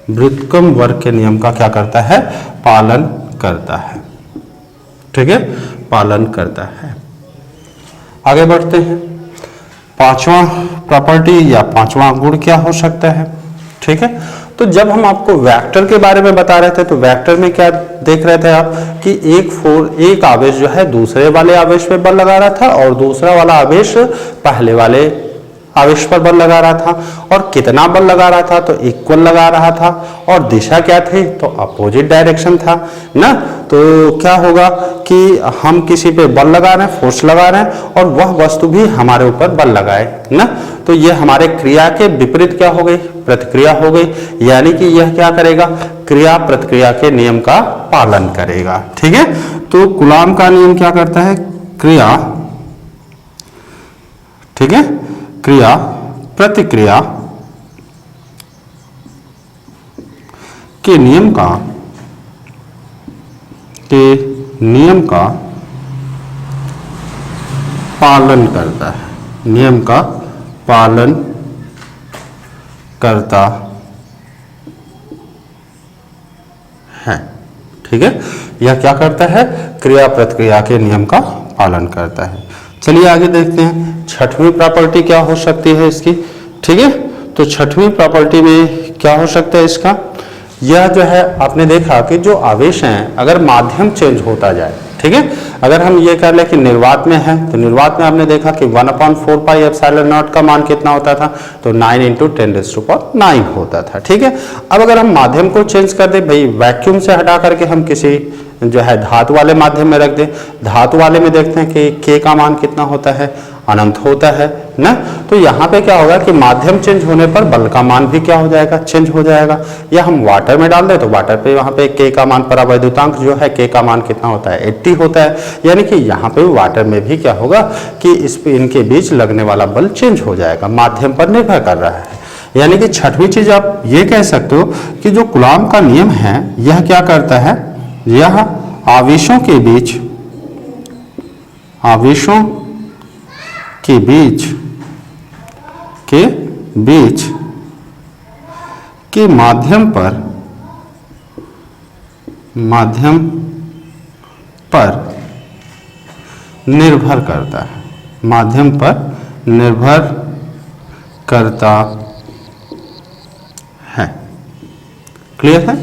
S1: व्युत्क्रम वर्ग के नियम का क्या करता है, पालन करता है। ठीक है, पालन करता है। आगे बढ़ते हैं। पांचवा प्रॉपर्टी या पांचवा गुण क्या हो सकता है। ठीक है, तो जब हम आपको वेक्टर के बारे में बता रहे थे तो वेक्टर में क्या देख रहे थे आप कि एक आवेश जो है दूसरे वाले आवेश पे बल लगा रहा था और दूसरा वाला आवेश पहले वाले आवेश पर बल लगा रहा था, और कितना बल लगा रहा था, तो इक्वल लगा रहा था, और दिशा क्या थी, तो अपोजिट डायरेक्शन था ना। तो क्या होगा कि हम किसी पे बल लगा रहे हैं, फोर्स लगा रहे हैं, और वह वस्तु भी हमारे ऊपर बल लगाए ना, तो ये हमारे क्रिया के विपरीत क्या हो गई, प्रतिक्रिया हो गई। यानी कि यह क्या करेगा, क्रिया प्रतिक्रिया के नियम का पालन करेगा। ठीक है, तो कूलॉम का नियम क्या करता है, क्रिया, ठीक है, क्रिया प्रतिक्रिया के नियम का पालन करता है, नियम का पालन करता है। ठीक है, यह क्या करता है, क्रिया प्रतिक्रिया के नियम का पालन करता है। चलिए आगे देखते हैं छठवीं प्रॉपर्टी क्या हो सकती है इसकी। ठीक है, तो छठवीं प्रॉपर्टी में क्या हो सकता है इसका, यह जो है आपने देखा कि जो आवेश हैं अगर माध्यम चेंज होता जाए, ठीक है, अगर हम ये कर ले कि निर्वात में है तो निर्वात में आपने देखा कि 1/4 पाई एप्सिलॉन नॉट का मान कितना होता था, तो 9 × 10⁹ होता था। ठीक है, अब अगर हम माध्यम को चेंज कर दे, भाई वैक्यूम से हटा करके हम किसी जो है धातु वाले माध्यम में रख दे, धातु वाले में देखते हैं कि के का मान कितना होता है, अनंत होता है ना। तो यहाँ पे क्या होगा कि माध्यम चेंज होने पर बल का मान भी क्या हो जाएगा, चेंज हो जाएगा। या हम वाटर में डाल दें तो वाटर पे वहाँ पे के का मान, परावैद्युतांक जो है के का मान कितना होता है, 80 होता है। यानी कि यहाँ पे वाटर में भी क्या होगा कि इनके बीच लगने वाला बल चेंज हो जाएगा, माध्यम पर निर्भर कर रहा है। यानी कि छठवीं चीज आप ये कह सकते हो कि जो कूलॉम का नियम है यह क्या करता है, यह आवेशों के बीच के माध्यम पर निर्भर करता है, माध्यम पर निर्भर करता है। क्लियर है,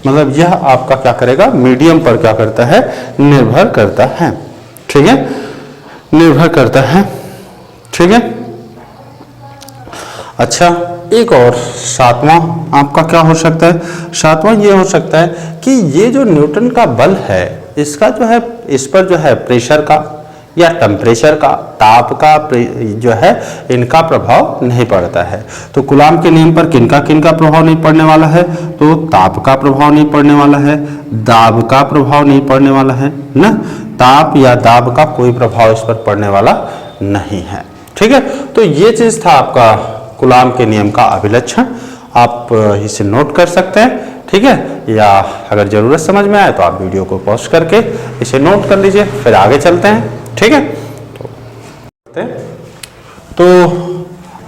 S1: मतलब यह आपका क्या करेगा, मीडियम पर क्या करता है, निर्भर करता है। ठीक है, निर्भर करता है। ठीक है, अच्छा एक और सातवां आपका क्या हो सकता है, सातवां ये हो सकता है कि ये जो न्यूटन का बल है इसका जो है, इस पर जो है प्रेशर का या टेम्परेचर का, ताप का जो है इनका प्रभाव नहीं पड़ता है। तो कूलॉम के नियम पर किनका प्रभाव नहीं पड़ने वाला है, तो ताप का प्रभाव नहीं पड़ने वाला है, दाब का प्रभाव नहीं पड़ने वाला है ना, ताप या दाब का कोई प्रभाव इस पर पड़ने वाला नहीं है। ठीक है, तो ये चीज था आपका कूलॉम के नियम का अभिलक्षण, आप इसे नोट कर सकते हैं। ठीक है, या अगर जरूरत समझ में आए तो आप वीडियो को पॉज करके इसे नोट कर लीजिए, फिर आगे चलते हैं। ठीक है, तो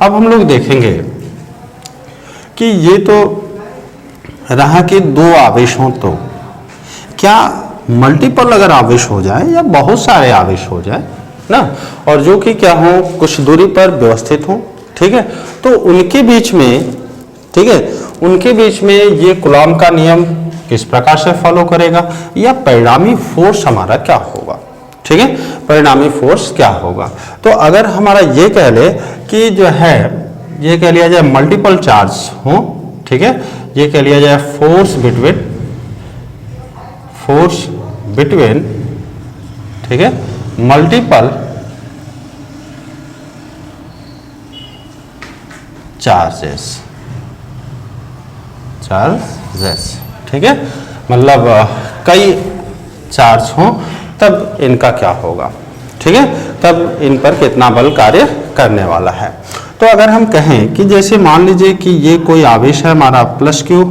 S1: अब हम लोग देखेंगे कि ये तो रहा कि दो आवेश हों, तो क्या मल्टीपल अगर आवेश हो जाए या बहुत सारे आवेश हो जाए ना, और जो कि क्या हो कुछ दूरी पर व्यवस्थित हो, ठीक है, तो उनके बीच में, ठीक है, उनके बीच में ये कूलॉम का नियम किस प्रकार से फॉलो करेगा, या परिणामी फोर्स हमारा क्या होगा। ठीक है, परिणामी फोर्स क्या होगा। तो अगर हमारा ये कह ले कि जो है, ये कह लिया जाए मल्टीपल चार्ज हो, ठीक है, ये कह लिया जाए फोर्स बिटवीन, ठीक है, मल्टीपल चार्जेस, ठीक है, मतलब कई चार्ज हो तब इनका क्या होगा, ठीक है, तब इन पर कितना बल कार्य करने वाला है। तो अगर हम कहें कि जैसे मान लीजिए कि ये कोई आवेश है हमारा प्लस क्यू,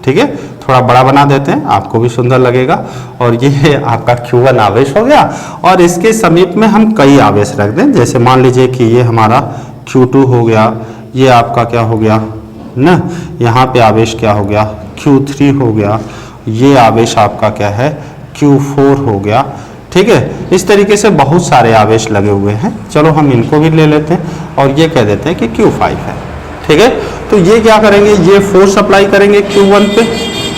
S1: ठीक है, थोड़ा बड़ा बना देते हैं आपको भी सुंदर लगेगा, और ये आपका Q1 आवेश हो गया, और इसके समीप में हम कई आवेश रख दें, जैसे मान लीजिए कि ये हमारा Q2 हो गया, ये आपका क्या हो गया ना, यहाँ पे आवेश क्या हो गया Q3 हो गया, ये आवेश आपका क्या है Q4 हो गया, ठीक है। इस तरीके से बहुत सारे आवेश लगे हुए हैं, चलो हम इनको भी ले लेते हैं और ये कह देते हैं कि Q5 है, ठीक है। तो ये क्या करेंगे, ये फोर्स अप्लाई करेंगे Q1 पे,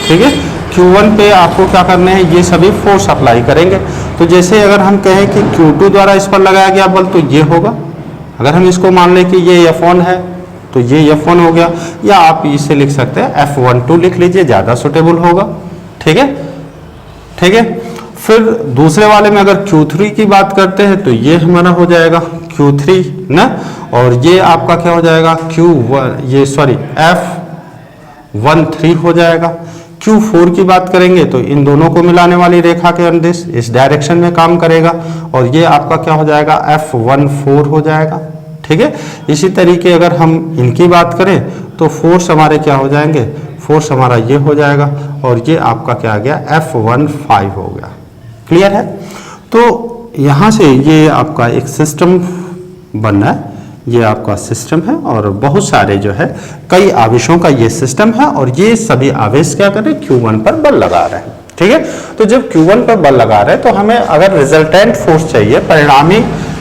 S1: ठीक है, Q1 पे आपको क्या करना है, ये सभी फोर्स अप्लाई करेंगे। तो जैसे अगर हम कहें कि Q2 द्वारा इस पर लगाया गया बल तो ये होगा, अगर हम इसको मान लें कि ये F1 है तो ये F1 हो गया, या आप इसे लिख सकते हैं F12 लिख लीजिए, ज़्यादा सुटेबल होगा, ठीक है, ठीक है। फिर दूसरे वाले में अगर Q3 की बात करते हैं तो ये हमारा हो जाएगा Q3 ना, और ये आपका क्या हो जाएगा Q1, ये सॉरी F13 हो जाएगा। Q4 की बात करेंगे तो इन दोनों को मिलाने वाली रेखा के अनुदिश इस डायरेक्शन में काम करेगा, और ये आपका क्या हो जाएगा F14 हो जाएगा, ठीक है। इसी तरीके अगर हम इनकी बात करें तो फोर्स हमारे क्या हो जाएंगे, फोर्स हमारा ये हो जाएगा, और ये आपका क्या आ गया F15 हो गया, क्लियर है। तो यहाँ से ये आपका एक सिस्टम बन रहा है, ये आपका सिस्टम है, और बहुत सारे जो है कई आवेशों का ये सिस्टम है, और ये सभी आवेश क्या कर रहे हैं Q1 पर बल लगा रहे हैं, ठीक है। तो जब Q1 पर बल लगा रहे हैं तो हमें अगर रिजल्टेंट फोर्स चाहिए, परिणामी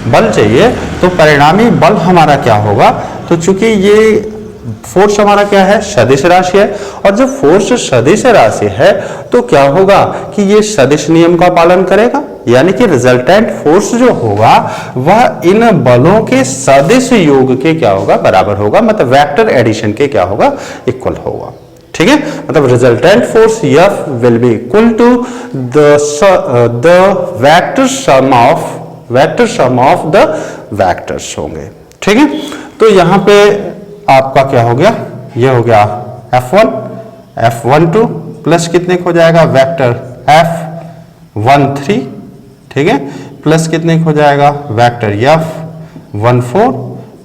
S1: बल चाहिए, तो परिणामी बल हमारा क्या होगा, तो चूंकि ये फोर्स हमारा क्या है सदिश राशि है, और जब फोर्स सदिश राशि है तो क्या होगा कि ये सदिश नियम का पालन करेगा, यानी कि रिजल्टेंट फोर्स जो होगा वह इन बलों के सदिश योग के क्या होगा बराबर होगा, मतलब वेक्टर एडिशन के क्या होगा इक्वल होगा, ठीक है। मतलब resultant force F will be equal to the vector sum of the vectors होंगे, ठीक है। तो यहाँ पे आपका क्या हो गया, ये हो गया F1 F12 प्लस कितने हो जाएगा वेक्टर F13, ठीक है, प्लस कितने हो जाएगा वेक्टर F14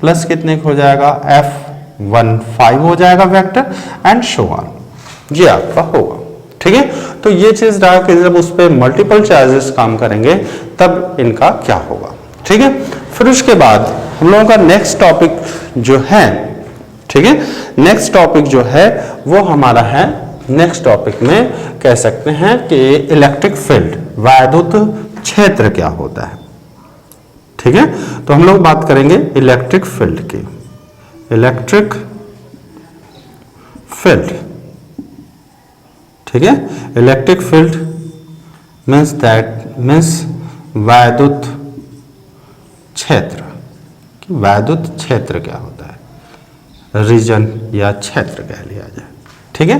S1: प्लस कितने हो जाएगा F15 हो जाएगा वेक्टर, एंड सो ऑन, ये आपका होगा, ठीक है। तो ये चीज रहा कि जब उस पर मल्टीपल चार्जेस काम करेंगे तब इनका क्या होगा, ठीक है। फिर उसके बाद हम लोगों का नेक्स्ट टॉपिक जो है, ठीक है, नेक्स्ट टॉपिक जो है वो हमारा है, नेक्स्ट टॉपिक में कह सकते हैं कि इलेक्ट्रिक फील्ड, वैद्युत क्षेत्र क्या होता है, ठीक है। तो हम लोग बात करेंगे इलेक्ट्रिक फील्ड की, इलेक्ट्रिक फील्ड, ठीक है। इलेक्ट्रिक फील्ड मीन्स वैद्युत क्षेत्र, वैद्युत क्षेत्र क्या होता है, रीजन या क्षेत्र कह लिया जाए, ठीक है।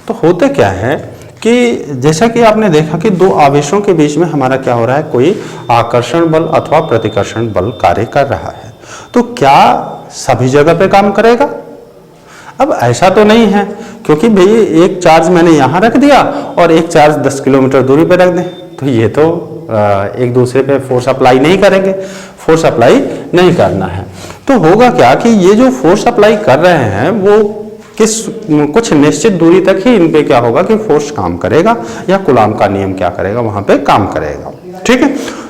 S1: तो होते क्या है कि जैसा कि आपने देखा कि दो आवेशों के बीच में हमारा क्या हो रहा है, कोई आकर्षण बल अथवा प्रतिकर्षण बल कार्य कर रहा है, तो क्या सभी जगह पे काम करेगा? अब ऐसा तो नहीं है, क्योंकि भाई एक चार्ज मैंने यहाँ रख दिया और एक चार्ज 10 किलोमीटर दूरी पे रख दें, तो ये तो एक दूसरे पे फोर्स अप्लाई नहीं करेंगे, फोर्स अप्लाई नहीं करना है। तो होगा क्या कि ये जो फोर्स अप्लाई कर रहे हैं वो कुछ निश्चित दूरी तक ही इन पे क्या होगा कि फोर्स काम करेगा, या कूलाम का नियम क्या करेगा वहां पे काम करेगा, ठीक है।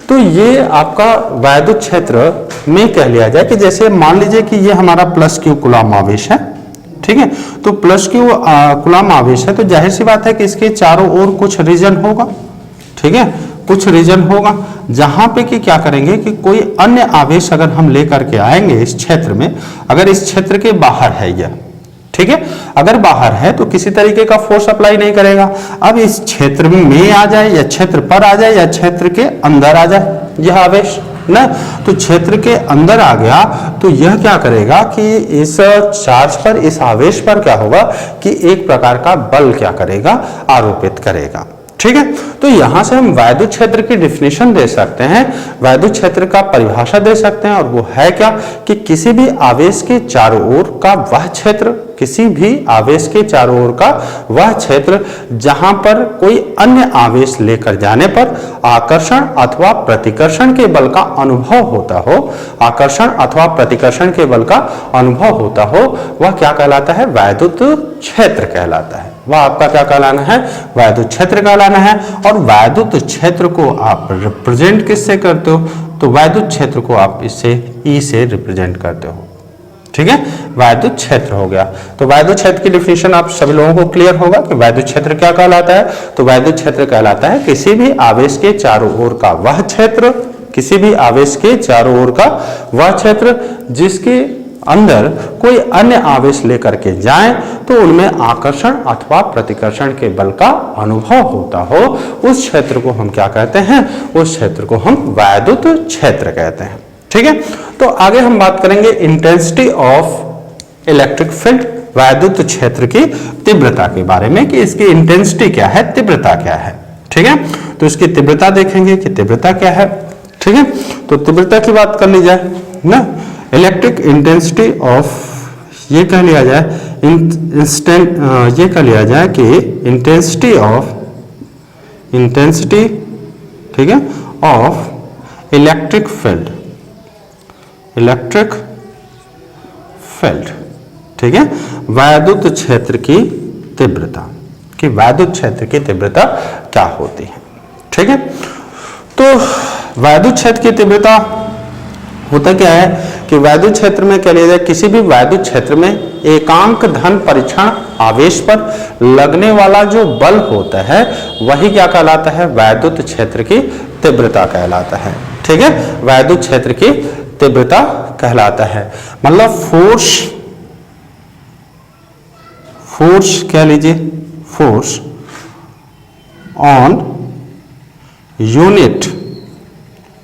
S1: तो ये आपका वैद्युत क्षेत्र में कह लिया जाए कि जैसे मान लीजिए कि ये हमारा प्लस क्यू कूलाम आवेश है, ठीक है। तो प्लस क्यू कूलाम आवेश है, तो जाहिर सी बात है कि इसके चारों ओर कुछ रीजन होगा, ठीक है, कुछ रीजन होगा जहां पे कि क्या करेंगे कि कोई अन्य आवेश अगर हम लेकर के आएंगे इस क्षेत्र में, अगर इस क्षेत्र के बाहर है यह, ठीक है, अगर बाहर है तो किसी तरीके का फोर्स अप्लाई नहीं करेगा। अब इस क्षेत्र में आ जाए या क्षेत्र पर आ जाए या क्षेत्र के अंदर आ जाए यह आवेश ना, तो क्षेत्र के अंदर आ गया तो यह क्या करेगा कि इस चार्ज पर, इस आवेश पर क्या होगा कि एक प्रकार का बल क्या करेगा आरोपित करेगा, ठीक है। तो यहां से हम वैद्युत क्षेत्र की डिफिनेशन दे सकते हैं, वैद्युत क्षेत्र का परिभाषा दे सकते हैं, और वो है क्या कि किसी भी आवेश के चारों ओर का वह क्षेत्र किसी भी आवेश के चारों ओर का वह क्षेत्र जहां पर कोई अन्य आवेश लेकर जाने पर आकर्षण अथवा प्रतिकर्षण के बल का अनुभव होता हो, आकर्षण अथवा प्रतिकर्षण के बल का अनुभव होता हो, वह क्या कहलाता है? वैद्युत क्षेत्र कहलाता है। वह आपका क्या कहलाना है? वैद्युत क्षेत्र कहलाना है। और वैद्युत क्षेत्र को आप रिप्रेजेंट किससे करते हो? तो वैद्युत क्षेत्र को आप इससे ई से रिप्रेजेंट करते हो। ठीक है, वैद्युत क्षेत्र हो गया। तो वैद्युत क्षेत्र की डिफिनेशन आप सभी लोगों को क्लियर होगा कि वैद्युत क्षेत्र क्या कहलाता है। तो वैद्युत क्षेत्र कहलाता है किसी भी आवेश के चारों ओर का वह क्षेत्र, किसी भी आवेश के चारों ओर का वह क्षेत्र जिसके अंदर कोई अन्य आवेश लेकर के जाएं तो उनमें आकर्षण अथवा प्रतिकर्षण के बल का अनुभव होता हो, उस क्षेत्र को हम क्या कहते हैं? उस क्षेत्र को हम वैद्युत क्षेत्र कहते हैं। ठीक है, तो आगे हम बात करेंगे इंटेंसिटी ऑफ इलेक्ट्रिक फील्ड, वैद्युत क्षेत्र की तीव्रता के बारे में कि इसकी इंटेंसिटी क्या है, तीव्रता क्या है। ठीक है, तो इसकी तीव्रता देखेंगे कि तीव्रता क्या है। ठीक है, तो तीव्रता की बात कर ली जाए ना, इलेक्ट्रिक इंटेंसिटी ऑफ ये कह लिया जाए ये कह लिया जाए कि इंटेंसिटी ठीक है ऑफ इलेक्ट्रिक फील्ड, ठीक है, वैद्युत क्षेत्र की तीव्रता, कि वैद्युत क्षेत्र की तीव्रता क्या होती है। ठीक है, तो वैद्युत क्षेत्र की तीव्रता होता क्या है कि वैद्युत क्षेत्र में कह लिया जाए किसी भी वैद्युत क्षेत्र में एकांक धन परीक्षण आवेश पर लगने वाला जो बल होता है वही क्या कहलाता है? वैद्युत क्षेत्र की तीव्रता कहलाता है। ठीक है, वैद्युत क्षेत्र की तीव्रता कहलाता है। मतलब फोर्स कह लीजिए, force on unit,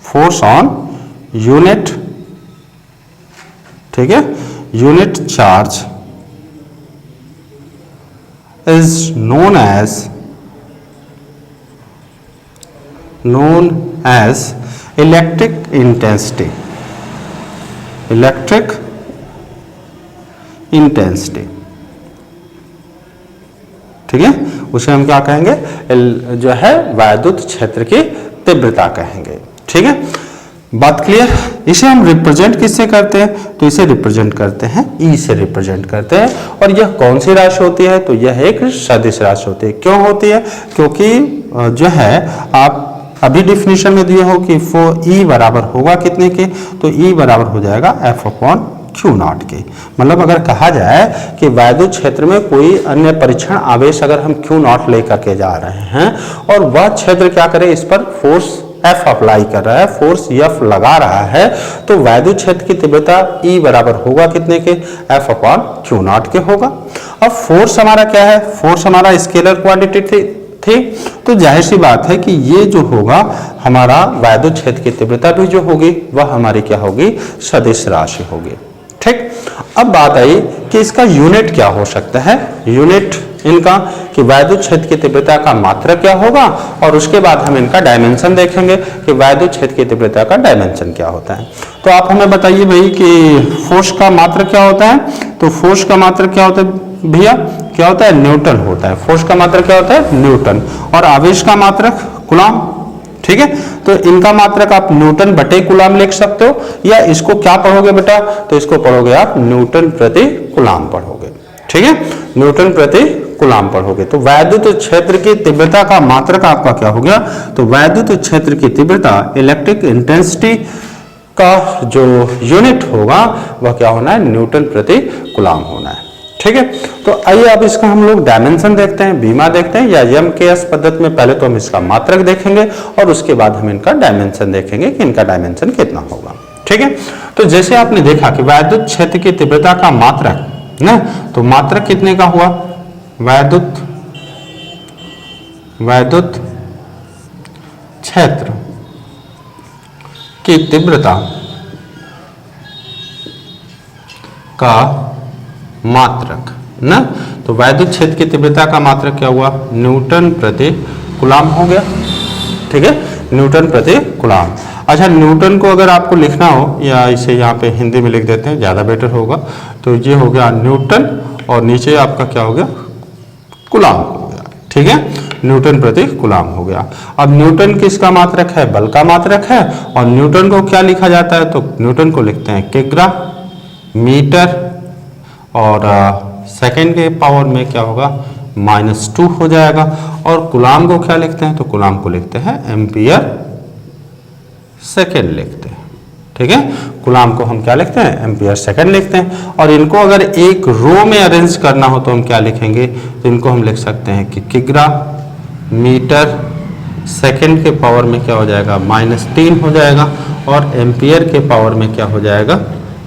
S1: force on unit, ठीक है, unit charge is known as electric intensity, electric intensity. ठीक है, उसे हम क्या कहेंगे? जो है वैद्युत क्षेत्र की तीव्रता कहेंगे। ठीक है, बात क्लियर। इसे हम रिप्रेजेंट किससे करते हैं? तो इसे रिप्रेजेंट करते हैं ई से रिप्रेजेंट करते हैं। और यह कौन सी राशि होती है? तो यह एक सदिश राशि होती है। क्यों होती है? क्योंकि जो है आप अभी डिफिनीशन में दिए हो कि ई बराबर होगा कितने के? तो ई बराबर हो जाएगा एफ अपॉन क्यू नॉट के। मतलब अगर कहा जाए कि वैद्युत क्षेत्र में कोई अन्य परीक्षण आवेश अगर हम क्यू नॉट लेकर के जा रहे हैं और वह क्षेत्र क्या करे, इस पर फोर्स एफ अप्लाई कर रहा है, फोर्स एफ लगा रहा है, तो वैद्युत क्षेत्र की तीव्रता ई बराबर होगा कितने के? एफ अपॉन क्यू नॉट के होगा। अब फोर्स हमारा क्या है? फोर्स हमारा स्केलर क्वांटिटी थी, तो जाहिर सी बात है कि ये जो होगा हमारा वैद्युत क्षेत्र की तीव्रता भी जो होगी वह हमारी क्या होगी? सदिश राशि होगी। ठीक, अब बात आई कि इसका यूनिट क्या हो सकता है? यूनिट इनका कि वैद्युत क्षेत्र की तीव्रता का मात्रक क्या होगा, और उसके बाद हम इनका डायमेंशन देखेंगे कि वैद्युत क्षेत्र की तीव्रता का डायमेंशन क्या होता है। तो आप हमें बताइए भाई कि फोर्स का मात्रक क्या होता है? तो फोर्स का मात्रक क्या होता है भैया? क्या होता है? न्यूटन होता है। फोर्स का मात्रक क्या होता है? न्यूटन। और आवेश का मात्रक कूलम। ठीक है, तो इनका मात्रक आप न्यूटन बटे कूलम लिख सकते हो, या इसको क्या पढ़ोगे बेटा? तो इसको पढ़ोगे आप न्यूटन प्रति कूलम पढ़ोगे। ठीक है, न्यूटन प्रति कूलम पढ़ोगे। तो वैद्युत क्षेत्र की तीव्रता का मात्रक आपका क्या हो गया? तो वैद्युत क्षेत्र की तीव्रता इलेक्ट्रिक इंटेंसिटी का जो यूनिट होगा वह क्या होना है? न्यूटन प्रति कूलम होना है। ठीक है, तो आइए अब इसका हम लोग डायमेंशन देखते हैं, बीमा देखते हैं, या एमकेएस पद्धति में पहले तो हम इसका मात्रक देखेंगे और उसके बाद हम इनका डायमेंशन देखेंगे कि इनका डायमेंशन कितना होगा। ठीक है, तो जैसे आपने देखा कि वैद्युत क्षेत्र की तीव्रता का मात्रक ना, तो मात्रक कितने का हुआ? वैद्युत क्षेत्र की तीव्रता का मात्रक ना, तो वैद्युत क्षेत्र की तीव्रता का मात्रक क्या हुआ? न्यूटन प्रति कूलम हो गया। ठीक है, न्यूटन प्रति कूलम। अच्छा, न्यूटन को अगर आपको लिखना हो, या इसे यहाँ पे हिंदी में लिख देते हैं ज़्यादा बेटर होगा, तो ये हो गया न्यूटन, और नीचे आपका क्या हो गया, कूलाम हो गया। ठीक है, न्यूटन प्रति कूलाम हो गया। अब न्यूटन किसका मात्रक है, बल का मात्रक है, और न्यूटन को क्या लिखा जाता है, तो न्यूटन को लिखते हैं किग्रा मीटर, और सेकेंड के पावर में क्या होगा, -2 हो जाएगा। और कूलाम को क्या लिखते हैं, तो कूलाम को लिखते हैं एम्पियर सेकेंड लिखते हैं। ठीक है, कूलाम को हम क्या लिखते हैं, एम्पियर सेकेंड लिखते हैं। और इनको अगर एक रो में अरेंज करना हो तो हम क्या लिखेंगे, तो इनको हम लिख सकते हैं कि किग्रा मीटर सेकेंड के पावर में क्या हो जाएगा, -3 हो जाएगा, और एम्पियर के पावर में क्या हो जाएगा,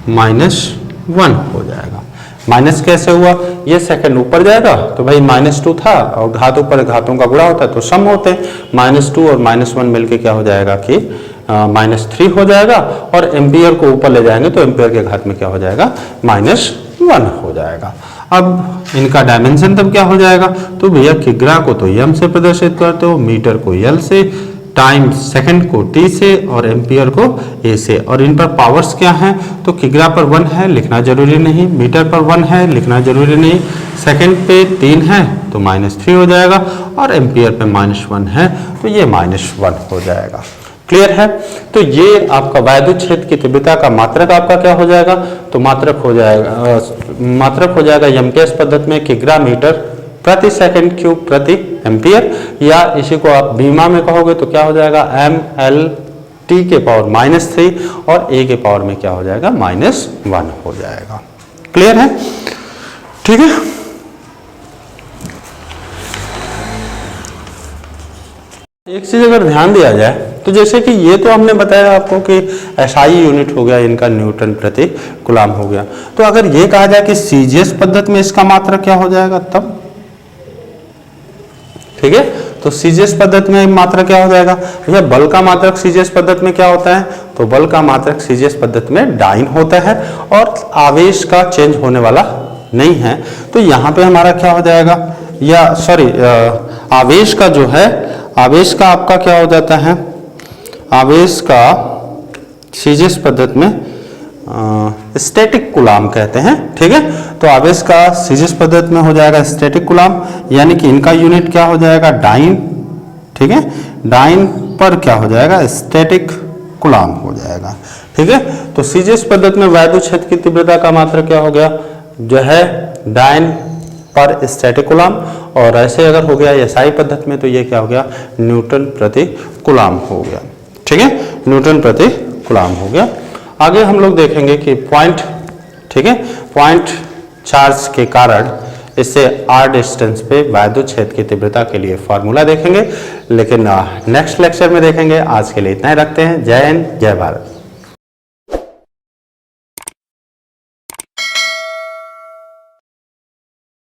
S1: -1 हो जाएगा। माइनस कैसे हुआ, ये सेकंड ऊपर जाएगा तो भाई -2 था, और घात ऊपर घातों का गुणा होता है तो सम होते हैं, -2 और -1 मिलके क्या हो जाएगा कि -3 हो जाएगा, और एम्पियर को ऊपर ले जाएंगे तो एम्पियर के घात में क्या हो जाएगा, -1 हो जाएगा। अब इनका डायमेंशन तब क्या हो जाएगा, तो भैया किग्रा को तो एम से प्रदर्शित करते हो, मीटर को एल से, टाइम सेकंड को टी से, और एम्पियर को ए से। और इन पर पावर्स क्या हैं, तो किग्रा पर 1 है, लिखना जरूरी नहीं, मीटर पर 1 है, लिखना जरूरी नहीं, सेकंड पे 3 है तो -3 हो जाएगा, और एम्पियर पे -1 है तो ये -1 हो जाएगा। क्लियर है, तो ये आपका वैद्युत क्षेत्र की तीव्रता का मात्रक आपका क्या हो जाएगा, तो मात्रक हो जाएगा एमटीएस पद्धति में किग्रा मीटर प्रति सेकंड क्यूब प्रति एम्पियर, या इसी को आप बीमा में कहोगे तो क्या हो जाएगा, mLT के पावर -3, और a के पावर में क्या हो जाएगा, -1 हो जाएगा। क्लियर है, ठीक है। एक चीज अगर ध्यान दिया जाए तो जैसे कि ये तो हमने बताया आपको कि SI यूनिट हो गया इनका, न्यूटन प्रति कूलाम हो गया, तो अगर ये कहा जाए कि सीजीएस पद्धति में इसका मात्रक क्या हो जाएगा तब, ठीक है, तो सीजीएस पद्धति में मात्रक क्या हो जाएगा, भैया बल का मात्रक सीजीएस पद्धति में क्या होता है, तो बल का मात्रक सीजीएस पद्धति में डाइन होता है, और आवेश का चेंज होने वाला नहीं है, तो यहाँ पे हमारा क्या हो जाएगा, या सॉरी आवेश का जो है, आवेश का आपका क्या हो जाता है, आवेश का सीजीएस पद्धति में स्टैटिक कूलाम कहते हैं। ठीक है, तो आवेश का सीजीएस पद्धति में हो जाएगा स्टैटिक कूलाम, यानी कि इनका यूनिट क्या हो जाएगा, डाइन। ठीक है, डाइन पर क्या हो जाएगा, स्टैटिक कूलाम हो जाएगा। ठीक है, तो सीजीएस पद्धति में वैद्युत क्षेत्र की तीव्रता का मात्रक क्या हो गया, जो है डाइन पर स्टैटिक कूलाम, और ऐसे अगर हो गया एसआई पद्धति में तो ये क्या हो गया, न्यूटन प्रति कूलाम हो गया। ठीक है, न्यूटन प्रति कूलाम हो गया। आगे हम लोग देखेंगे कि पॉइंट, ठीक है, पॉइंट चार्ज के कारण इससे r डिस्टेंस पे वैद्युत क्षेत्र की तीव्रता के लिए फॉर्मूला देखेंगे, लेकिन नेक्स्ट लेक्चर में देखेंगे। आज के लिए इतना ही रखते हैं। जय हिंद, जय भारत।